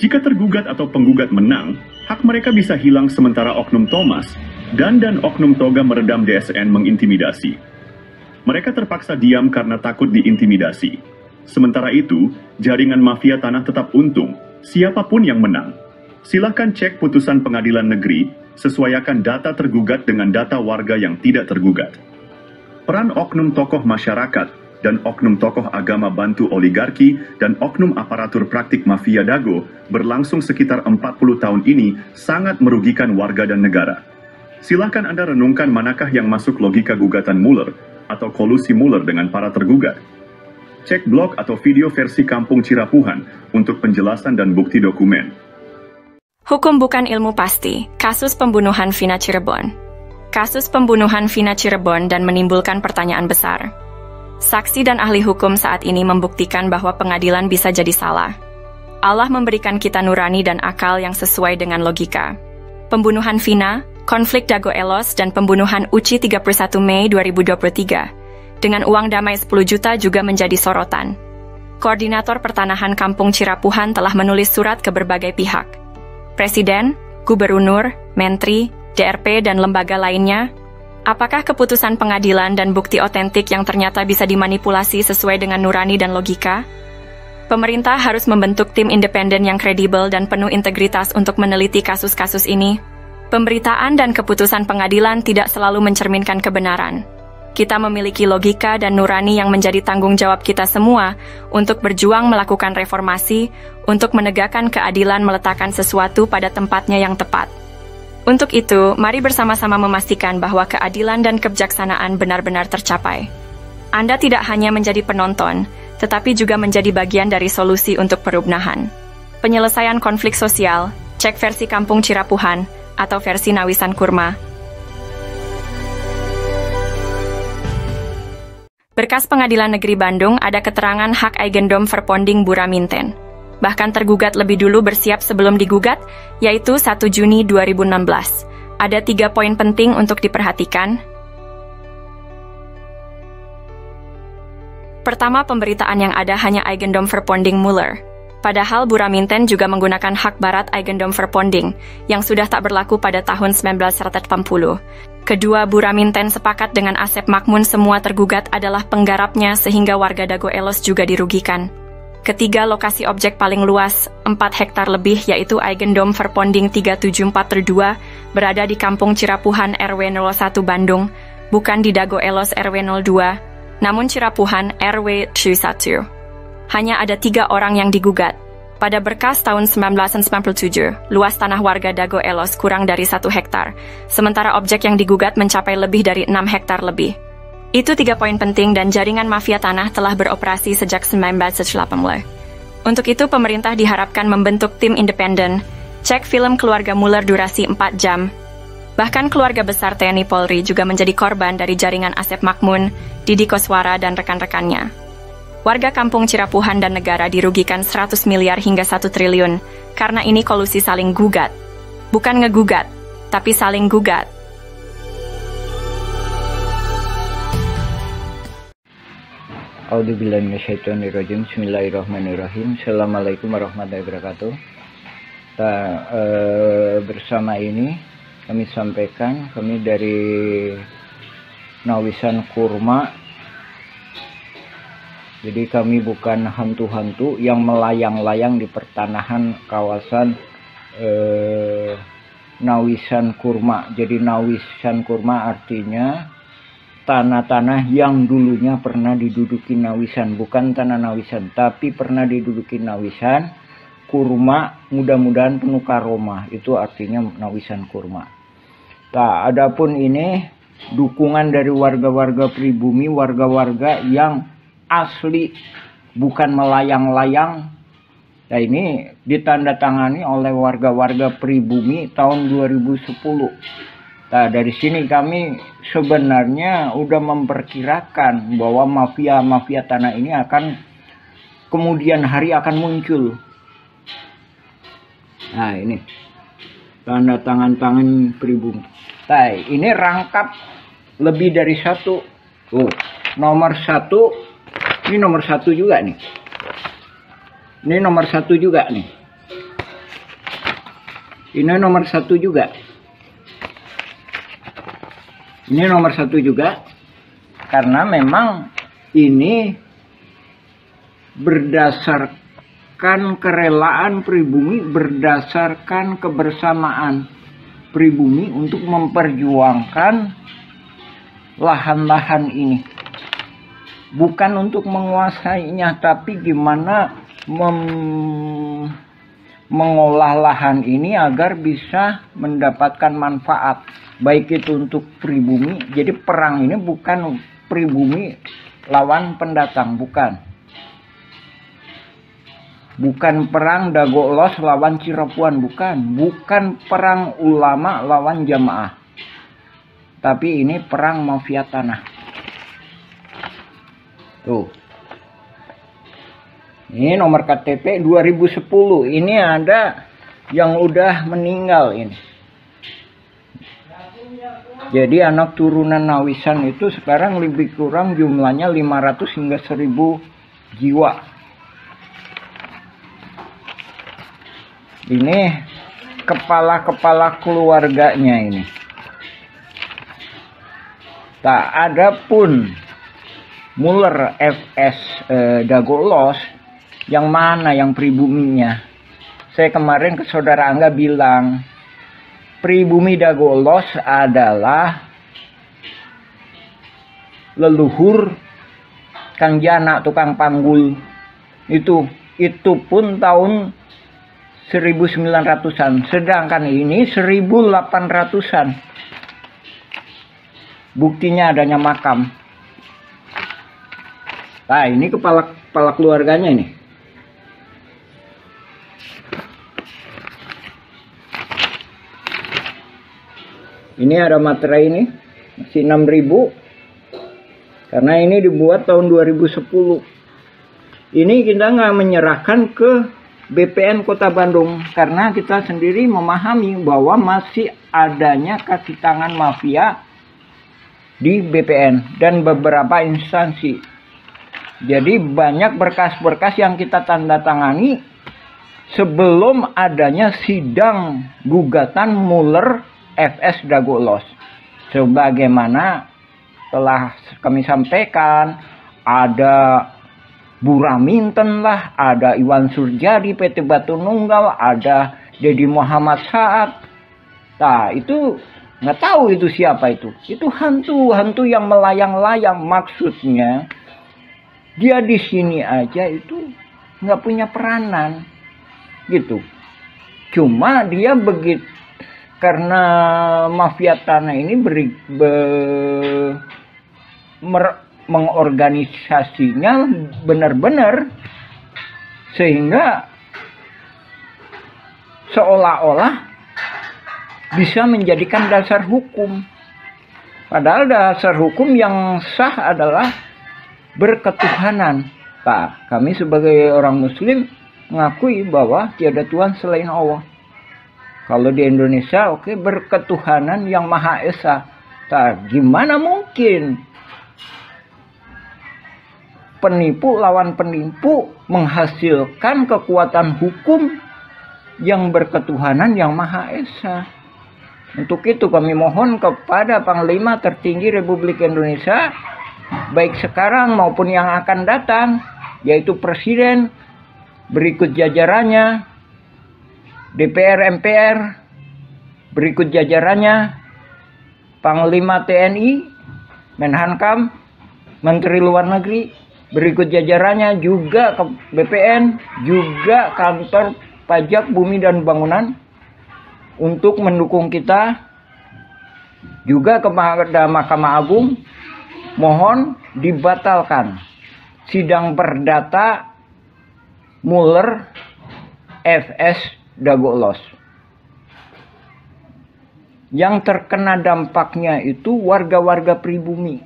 Jika tergugat atau penggugat menang, hak mereka bisa hilang sementara oknum Thomas dan oknum Toga meredam DSN mengintimidasi. Mereka terpaksa diam karena takut diintimidasi. Sementara itu, jaringan mafia tanah tetap untung, siapapun yang menang. Silahkan cek putusan pengadilan negeri, sesuaikan data tergugat dengan data warga yang tidak tergugat. Peran oknum tokoh masyarakat dan oknum tokoh agama bantu oligarki dan oknum aparatur praktik mafia Dago berlangsung sekitar 40 tahun ini sangat merugikan warga dan negara. Silahkan Anda renungkan manakah yang masuk logika gugatan Muller atau kolusi Muller dengan para tergugat. Cek blog atau video versi Kampung Cirapuhan untuk penjelasan dan bukti dokumen. Hukum bukan ilmu pasti. Kasus pembunuhan Vina Cirebon. Kasus pembunuhan Vina Cirebon dan menimbulkan pertanyaan besar. Saksi dan ahli hukum saat ini membuktikan bahwa pengadilan bisa jadi salah. Allah memberikan kita nurani dan akal yang sesuai dengan logika. Pembunuhan Vina, konflik Dago Elos, dan pembunuhan Uci 31 Mei 2023. Dengan uang damai 10 juta juga menjadi sorotan. Koordinator Pertanahan Kampung Cirapuhan telah menulis surat ke berbagai pihak. Presiden, Gubernur, Menteri, DRP, dan lembaga lainnya. Apakah keputusan pengadilan dan bukti otentik yang ternyata bisa dimanipulasi sesuai dengan nurani dan logika? Pemerintah harus membentuk tim independen yang kredibel dan penuh integritas untuk meneliti kasus-kasus ini. Pemberitaan dan keputusan pengadilan tidak selalu mencerminkan kebenaran. Kita memiliki logika dan nurani yang menjadi tanggung jawab kita semua untuk berjuang melakukan reformasi, untuk menegakkan keadilan, meletakkan sesuatu pada tempatnya yang tepat. Untuk itu, mari bersama-sama memastikan bahwa keadilan dan kebijaksanaan benar-benar tercapai. Anda tidak hanya menjadi penonton, tetapi juga menjadi bagian dari solusi untuk perubahan. Penyelesaian konflik sosial, cek versi Kampung Cirapuhan, atau versi Nawisan Kurma. Berkas Pengadilan Negeri Bandung ada keterangan hak Eigendom Verponding Buraminten. Bahkan tergugat lebih dulu bersiap sebelum digugat, yaitu 1 Juni 2016. Ada 3 poin penting untuk diperhatikan. Pertama, pemberitaan yang ada hanya Eigendom Verponding Muller. Padahal Buraminten juga menggunakan hak barat Eigendom Verponding, yang sudah tak berlaku pada tahun 1980. Kedua, Bu Raminten sepakat dengan Asep Makmun semua tergugat adalah penggarapnya sehingga warga Dago Elos juga dirugikan. Ketiga, lokasi objek paling luas, 4 hektar lebih yaitu Eigendom Verponding 374/2 berada di Kampung Cirapuhan RW 01 Bandung, bukan di Dago Elos RW 02, namun Cirapuhan RW 1. Hanya ada 3 orang yang digugat. Pada berkas tahun 1997, luas tanah warga Dago Elos kurang dari 1 hektar, sementara objek yang digugat mencapai lebih dari 6 hektar lebih. Itu 3 poin penting dan jaringan mafia tanah telah beroperasi sejak 1918. Untuk itu, pemerintah diharapkan membentuk tim independen, cek film keluarga Muller durasi 4 jam. Bahkan keluarga besar TNI Polri juga menjadi korban dari jaringan Asep Makmun, Didi Koswara, dan rekan-rekannya. Warga kampung Cirapuhan dan negara dirugikan 100 miliar hingga 1 triliun, karena ini kolusi saling gugat. Bukan ngegugat, tapi saling gugat. A'udzubillahi minasyaitonirrajim. Bismillahirrahmanirrahim. Assalamualaikum warahmatullahi wabarakatuh. Bersama ini kami sampaikan, kami dari Nawisan Kurma. Jadi kami bukan hantu-hantu yang melayang-layang di pertanahan kawasan Nawisan Kurma. Jadi Nawisan Kurma artinya tanah-tanah yang dulunya pernah diduduki Nawisan. Bukan tanah Nawisan, tapi pernah diduduki Nawisan. Kurma mudah-mudahan penuh karomah. Itu artinya Nawisan Kurma. Nah, adapun ini dukungan dari warga-warga pribumi, warga-warga yang asli, bukan melayang-layang. Nah, ini ditandatangani oleh warga-warga pribumi tahun 2010. Nah, dari sini kami sebenarnya udah memperkirakan bahwa mafia-mafia tanah ini akan kemudian hari akan muncul. Nah, ini tanda tangan pribumi. Nah, ini rangkap lebih dari 1. Nomor 1. Ini nomor 1 juga nih. Ini nomor 1 juga nih. Ini nomor 1 juga. Ini nomor 1 juga. Karena memang ini berdasarkan kerelaan pribumi, berdasarkan kebersamaan pribumi untuk memperjuangkan lahan-lahan ini. Bukan untuk menguasainya, tapi gimana mengolah lahan ini agar bisa mendapatkan manfaat. Baik itu untuk pribumi. Jadi perang ini bukan pribumi lawan pendatang, bukan. Bukan perang Dago Elos lawan Cirapuhan, bukan. Bukan perang ulama lawan jamaah. Tapi ini perang mafia tanah. Tuh. Ini nomor KTP 2010. Ini ada yang udah meninggal ini. Jadi anak turunan Nawisan itu sekarang lebih kurang jumlahnya 500 hingga 1000 jiwa. Ini kepala-kepala keluarganya ini. Tak ada pun Muller FS Dago Elos yang mana yang pribuminya. Saya kemarin ke saudara Angga bilang pribumi Dago Elos adalah leluhur Kang Jana tukang panggul. Itu pun tahun 1900-an, sedangkan ini 1800-an. Buktinya adanya makam. Nah, ini kepala keluarganya ini. Ini ada materai ini, masih 6.000. Karena ini dibuat tahun 2010. Ini kita nggak menyerahkan ke BPN Kota Bandung. Karena kita sendiri memahami bahwa masih adanya kaki tangan mafia di BPN dan beberapa instansi. Jadi banyak berkas-berkas yang kita tanda tangani sebelum adanya sidang gugatan Muller FS Dago Elos. Sebagaimana telah kami sampaikan, ada Buraminten lah, ada Iwan Surjadi PT Batu Nunggal, ada Dedi Muhammad Saad. Nah, itu nggak tahu itu siapa itu. Itu hantu yang melayang-layang. Maksudnya dia di sini aja itu nggak punya peranan, gitu. Cuma dia begitu karena mafia tanah ini mengorganisasinya benar-benar sehingga seolah-olah bisa menjadikan dasar hukum. Padahal dasar hukum yang sah adalah berketuhanan. Nah, kami sebagai orang muslim mengakui bahwa tiada Tuhan selain Allah. Kalau di Indonesia, oke, berketuhanan yang Maha Esa. Nah, gimana mungkin penipu lawan penipu menghasilkan kekuatan hukum yang berketuhanan yang Maha Esa? Untuk itu kami mohon kepada Panglima tertinggi Republik Indonesia, baik sekarang maupun yang akan datang, yaitu Presiden, berikut jajarannya, DPR MPR, berikut jajarannya, Panglima TNI, Menhankam, Menteri Luar Negeri, berikut jajarannya juga ke BPN, juga Kantor Pajak Bumi dan Bangunan, untuk mendukung kita, juga kepada Mahkamah Agung, mohon dibatalkan sidang perdata Mueller FS Dagolos. Yang terkena dampaknya itu warga-warga pribumi.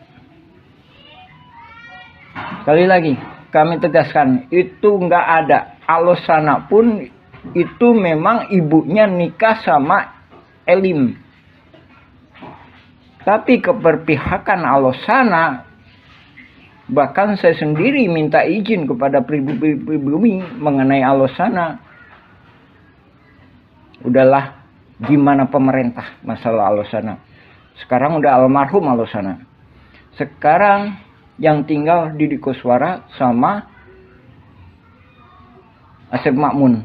Sekali lagi, kami tegaskan, itu nggak ada. Alosana pun itu memang ibunya nikah sama Elim. Tapi keberpihakan Alosana, bahkan saya sendiri minta izin kepada pribumi mengenai Alosana. Udahlah, gimana pemerintah masalah Alosana. Sekarang udah almarhum Alosana. Sekarang yang tinggal Didi Koswara sama Asep Makmun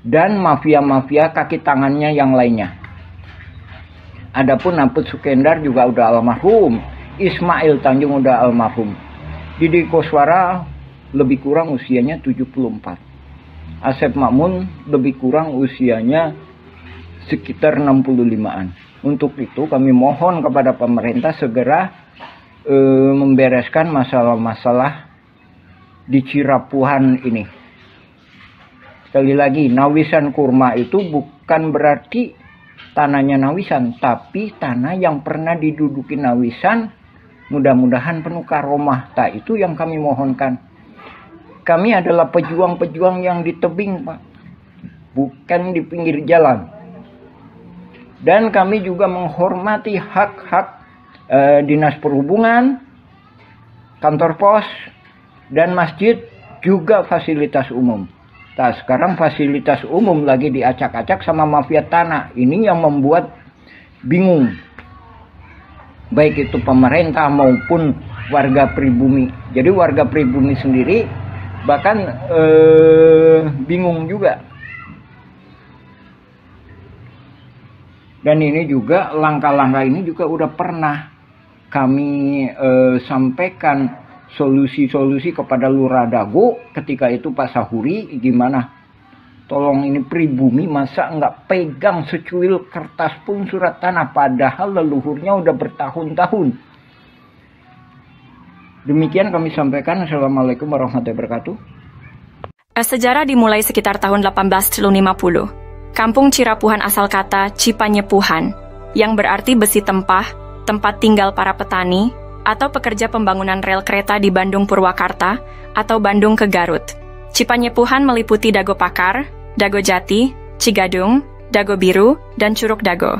dan mafia-mafia kaki tangannya yang lainnya. Adapun Naput Sukendar juga udah almarhum, Ismail Tanjung udah almarhum. Didi Koswara lebih kurang usianya 74. Asep Makmun lebih kurang usianya sekitar 65-an. Untuk itu kami mohon kepada pemerintah segera membereskan masalah-masalah di Cirapuhan ini. Sekali lagi, Nawisan Kurma itu bukan berarti tanahnya Nawisan, tapi tanah yang pernah diduduki Nawisan, mudah-mudahan penuh karomah. Itu yang kami mohonkan. Kami adalah pejuang-pejuang yang di tebing, Pak, bukan di pinggir jalan. Dan kami juga menghormati hak-hak Dinas Perhubungan, kantor pos, dan masjid, juga fasilitas umum. Nah, sekarang fasilitas umum lagi diacak-acak sama mafia tanah. Ini yang membuat bingung, baik itu pemerintah maupun warga pribumi. Jadi warga pribumi sendiri bahkan bingung juga. Dan ini juga langkah-langkah ini juga udah pernah kami sampaikan solusi-solusi kepada Lurah Dago ketika itu Pak Sahuri, gimana? Tolong ini pribumi masa nggak pegang secuil kertas pun surat tanah, padahal leluhurnya udah bertahun-tahun. Demikian kami sampaikan. Assalamualaikum warahmatullahi wabarakatuh. Sejarah dimulai sekitar tahun 1850. Kampung Cirapuhan asal kata Cipanyepuhan, yang berarti besi tempah, tempat tinggal para petani, atau pekerja pembangunan rel kereta di Bandung Purwakarta, atau Bandung ke Garut. Cipanyepuhan meliputi Dago Pakar, Dago Jati, Cigadung, Dago Biru, dan Curug Dago.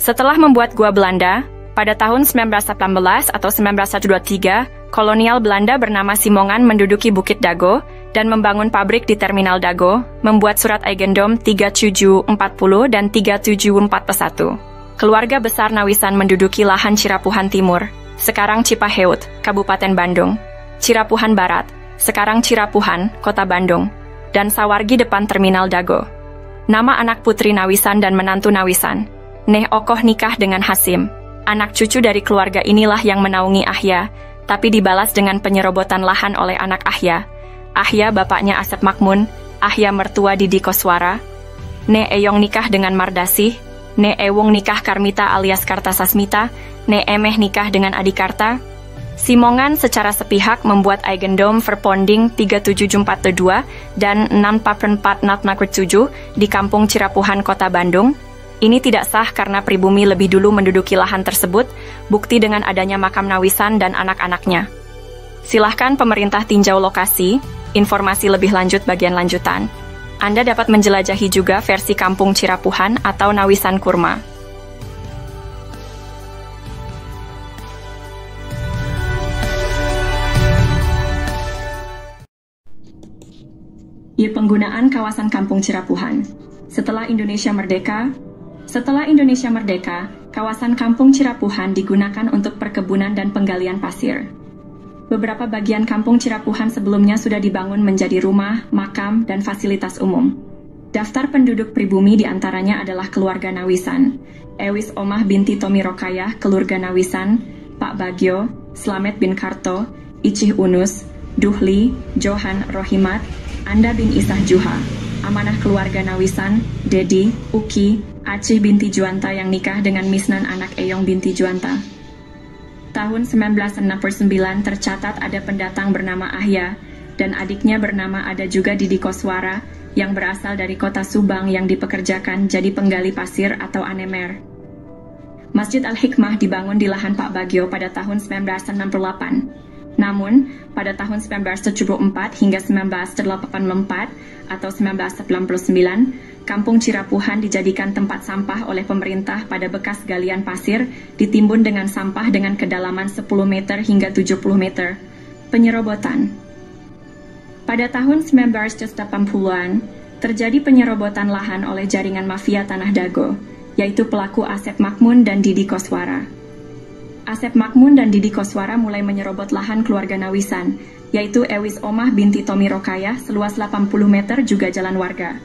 Setelah membuat gua Belanda, pada tahun 1918 atau 1923, kolonial Belanda bernama Simongan menduduki Bukit Dago dan membangun pabrik di Terminal Dago, membuat surat Eigendom 3740 dan 3741. keluarga besar Nawisan menduduki lahan Cirapuhan Timur, sekarang Cipaheut, Kabupaten Bandung, Cirapuhan Barat, sekarang Cirapuhan, Kota Bandung, dan Sawargi depan Terminal Dago. Nama anak putri Nawisan dan menantu Nawisan, Neh Okoh nikah dengan Hasim. Anak cucu dari keluarga inilah yang menaungi Ahya, tapi dibalas dengan penyerobotan lahan oleh anak Ahya. Ahya bapaknya Asep Makmun, Ahya mertua Didi Koswara. Ne Eyong nikah dengan Mardasih, Ne Ewung nikah Karmita alias Kartasasmita, Ne Emeh nikah dengan Adikarta. Simongan secara sepihak membuat Eigendom Verponding 37442 dan 64447 di Kampung Cirapuhan, Kota Bandung. Ini tidak sah karena pribumi lebih dulu menduduki lahan tersebut, bukti dengan adanya makam Nawisan dan anak-anaknya. Silahkan pemerintah tinjau lokasi, informasi lebih lanjut bagian lanjutan. Anda dapat menjelajahi juga versi Kampung Cirapuhan atau Nawisan Kurma. Penggunaan kawasan Kampung Cirapuhan. Setelah Indonesia Merdeka, kawasan Kampung Cirapuhan digunakan untuk perkebunan dan penggalian pasir. Beberapa bagian Kampung Cirapuhan sebelumnya sudah dibangun menjadi rumah, makam, dan fasilitas umum. Daftar penduduk pribumi diantaranya adalah keluarga Nawisan, Ewis Omah binti Tomi Rokayah, keluarga Nawisan, Pak Bagio, Slamet bin Karto, Icih Unus, Duhli, Johan Rohimat, Anda bin Isah Juha, amanah keluarga Nawisan, Dedi, Uki, Acih binti Juanta yang nikah dengan Misnan anak Eyong binti Juanta. Tahun 1969 tercatat ada pendatang bernama Ahya, dan adiknya bernama ada juga Didi Koswara, yang berasal dari kota Subang yang dipekerjakan jadi penggali pasir atau anemer. Masjid Al-Hikmah dibangun di lahan Pak Bagio pada tahun 1968. Namun, pada tahun 1974 hingga 1984 atau 1999, Kampung Cirapuhan dijadikan tempat sampah oleh pemerintah pada bekas galian pasir, ditimbun dengan sampah dengan kedalaman 10 meter hingga 70 meter. Penyerobotan. Pada tahun 1980-an, terjadi penyerobotan lahan oleh jaringan mafia Tanah Dago, yaitu pelaku Asep Makmun dan Didi Koswara. Asep Makmun dan Didi Koswara mulai menyerobot lahan keluarga Nawisan, yaitu Ewis Omah binti Tomi Rokayah seluas 80 meter juga jalan warga.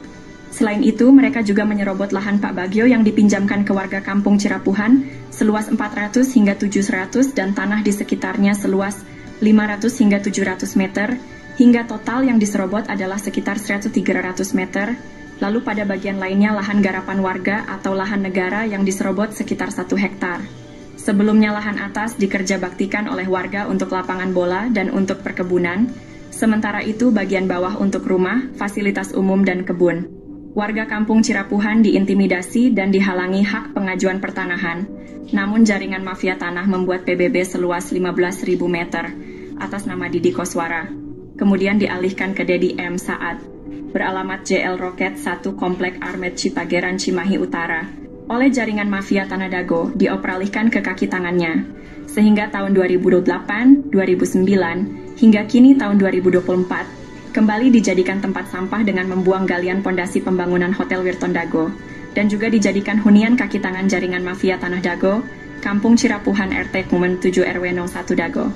Selain itu, mereka juga menyerobot lahan Pak Bagio yang dipinjamkan ke warga Kampung Cirapuhan seluas 400 hingga 700 dan tanah di sekitarnya seluas 500 hingga 700 meter, hingga total yang diserobot adalah sekitar 100-300 meter. Lalu pada bagian lainnya lahan garapan warga atau lahan negara yang diserobot sekitar 1 hektar. Sebelumnya lahan atas dikerjabaktikan oleh warga untuk lapangan bola dan untuk perkebunan, sementara itu bagian bawah untuk rumah, fasilitas umum dan kebun. Warga Kampung Cirapuhan diintimidasi dan dihalangi hak pengajuan pertanahan, namun jaringan mafia tanah membuat PBB seluas 15.000 meter atas nama Didi Koswara. Kemudian dialihkan ke Dedi M. Saad, beralamat JL Roket 1 Komplek Armet Cipageran Cimahi Utara, oleh jaringan mafia Tanah Dago dioperalihkan ke kaki tangannya, sehingga tahun 2008, 2009, hingga kini tahun 2024, kembali dijadikan tempat sampah dengan membuang galian pondasi pembangunan Hotel Wirton Dago, dan juga dijadikan hunian kaki tangan jaringan mafia Tanah Dago, Kampung Cirapuhan RT Kumen 7 RW 01 Dago.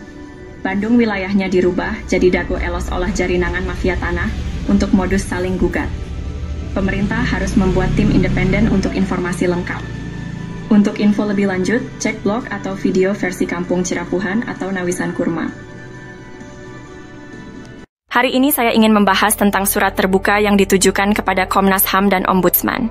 Bandung wilayahnya dirubah jadi Dago Elos olah jaringan mafia tanah untuk modus saling gugat. Pemerintah harus membuat tim independen untuk informasi lengkap. Untuk info lebih lanjut, cek blog atau video versi Kampung Cirapuhan atau Nawisan Kurma. Hari ini saya ingin membahas tentang surat terbuka yang ditujukan kepada Komnas HAM dan Ombudsman.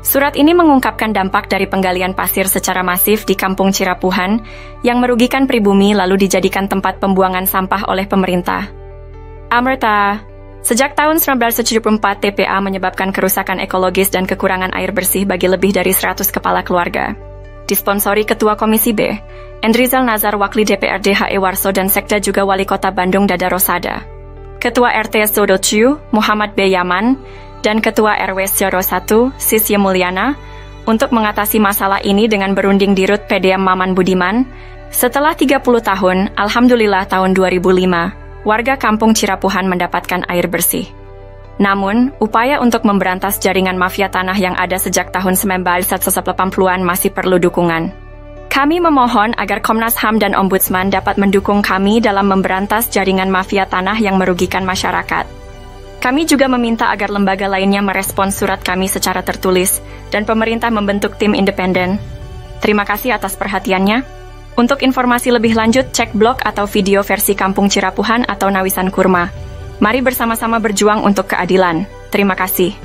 Surat ini mengungkapkan dampak dari penggalian pasir secara masif di Kampung Cirapuhan yang merugikan pribumi lalu dijadikan tempat pembuangan sampah oleh pemerintah. Amerta, sejak tahun 1974 TPA menyebabkan kerusakan ekologis dan kekurangan air bersih bagi lebih dari 100 kepala keluarga. Disponsori Ketua Komisi B, Endrizal Nazar Wakli DPRD HE Warso dan Sekda juga Wali Kota Bandung Dada Rosada. Ketua RT Sodociu, Muhammad B. Yaman, dan Ketua RW Syoro 1, Sisye Mulyana, untuk mengatasi masalah ini dengan berunding di RUT PDM Maman Budiman. Setelah 30 tahun, alhamdulillah tahun 2005, warga Kampung Cirapuhan mendapatkan air bersih. Namun, upaya untuk memberantas jaringan mafia tanah yang ada sejak tahun 1980-an masih perlu dukungan. Kami memohon agar Komnas HAM dan Ombudsman dapat mendukung kami dalam memberantas jaringan mafia tanah yang merugikan masyarakat. Kami juga meminta agar lembaga lainnya merespons surat kami secara tertulis dan pemerintah membentuk tim independen. Terima kasih atas perhatiannya. Untuk informasi lebih lanjut, cek blog atau video versi Kampung Cirapuhan atau Nawisan Kurma. Mari bersama-sama berjuang untuk keadilan. Terima kasih.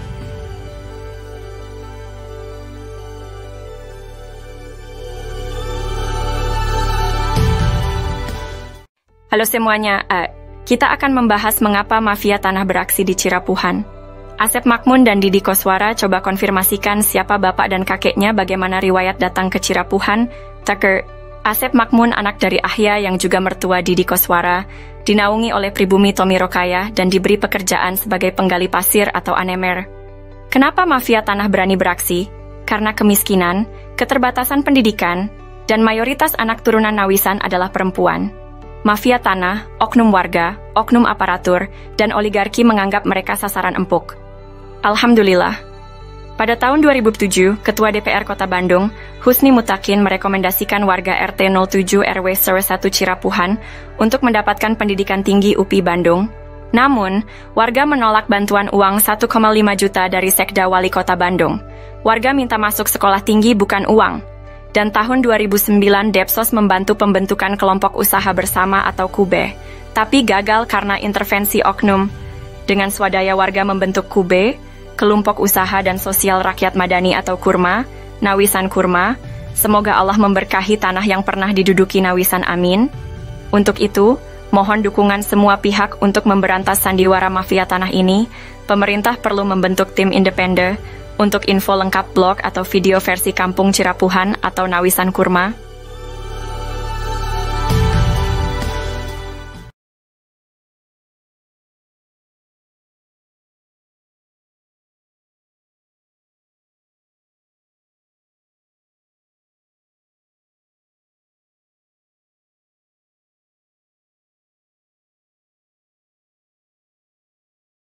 Halo semuanya, kita akan membahas mengapa mafia tanah beraksi di Cirapuhan. Asep Makmun dan Didi Koswara coba konfirmasikan siapa bapak dan kakeknya, bagaimana riwayat datang ke Cirapuhan. Tucker, Asep Makmun anak dari Ahya yang juga mertua Didi Koswara, dinaungi oleh pribumi Tommy Rokaya dan diberi pekerjaan sebagai penggali pasir atau anemer. Kenapa mafia tanah berani beraksi? Karena kemiskinan, keterbatasan pendidikan, dan mayoritas anak turunan Nawisan adalah perempuan. Mafia tanah, oknum warga, oknum aparatur, dan oligarki menganggap mereka sasaran empuk. Alhamdulillah. Pada tahun 2007, Ketua DPR Kota Bandung, Husni Mutakin merekomendasikan warga RT 07 RW 1 Cirapuhan untuk mendapatkan pendidikan tinggi UPI Bandung. Namun, warga menolak bantuan uang 1,5 juta dari Sekda Wali Kota Bandung. Warga minta masuk sekolah tinggi bukan uang. Dan tahun 2009 Depsos membantu pembentukan kelompok usaha bersama atau KUBE, tapi gagal karena intervensi oknum. Dengan swadaya warga membentuk KUBE, Kelompok Usaha dan Sosial Rakyat Madani atau KURMA, Nawisan Kurma. Semoga Allah memberkahi tanah yang pernah diduduki Nawisan, amin. Untuk itu, mohon dukungan semua pihak untuk memberantas sandiwara mafia tanah ini. Pemerintah perlu membentuk tim independen. Untuk info lengkap blog atau video versi Kampung Cirapuhan atau Nawisan Kurma,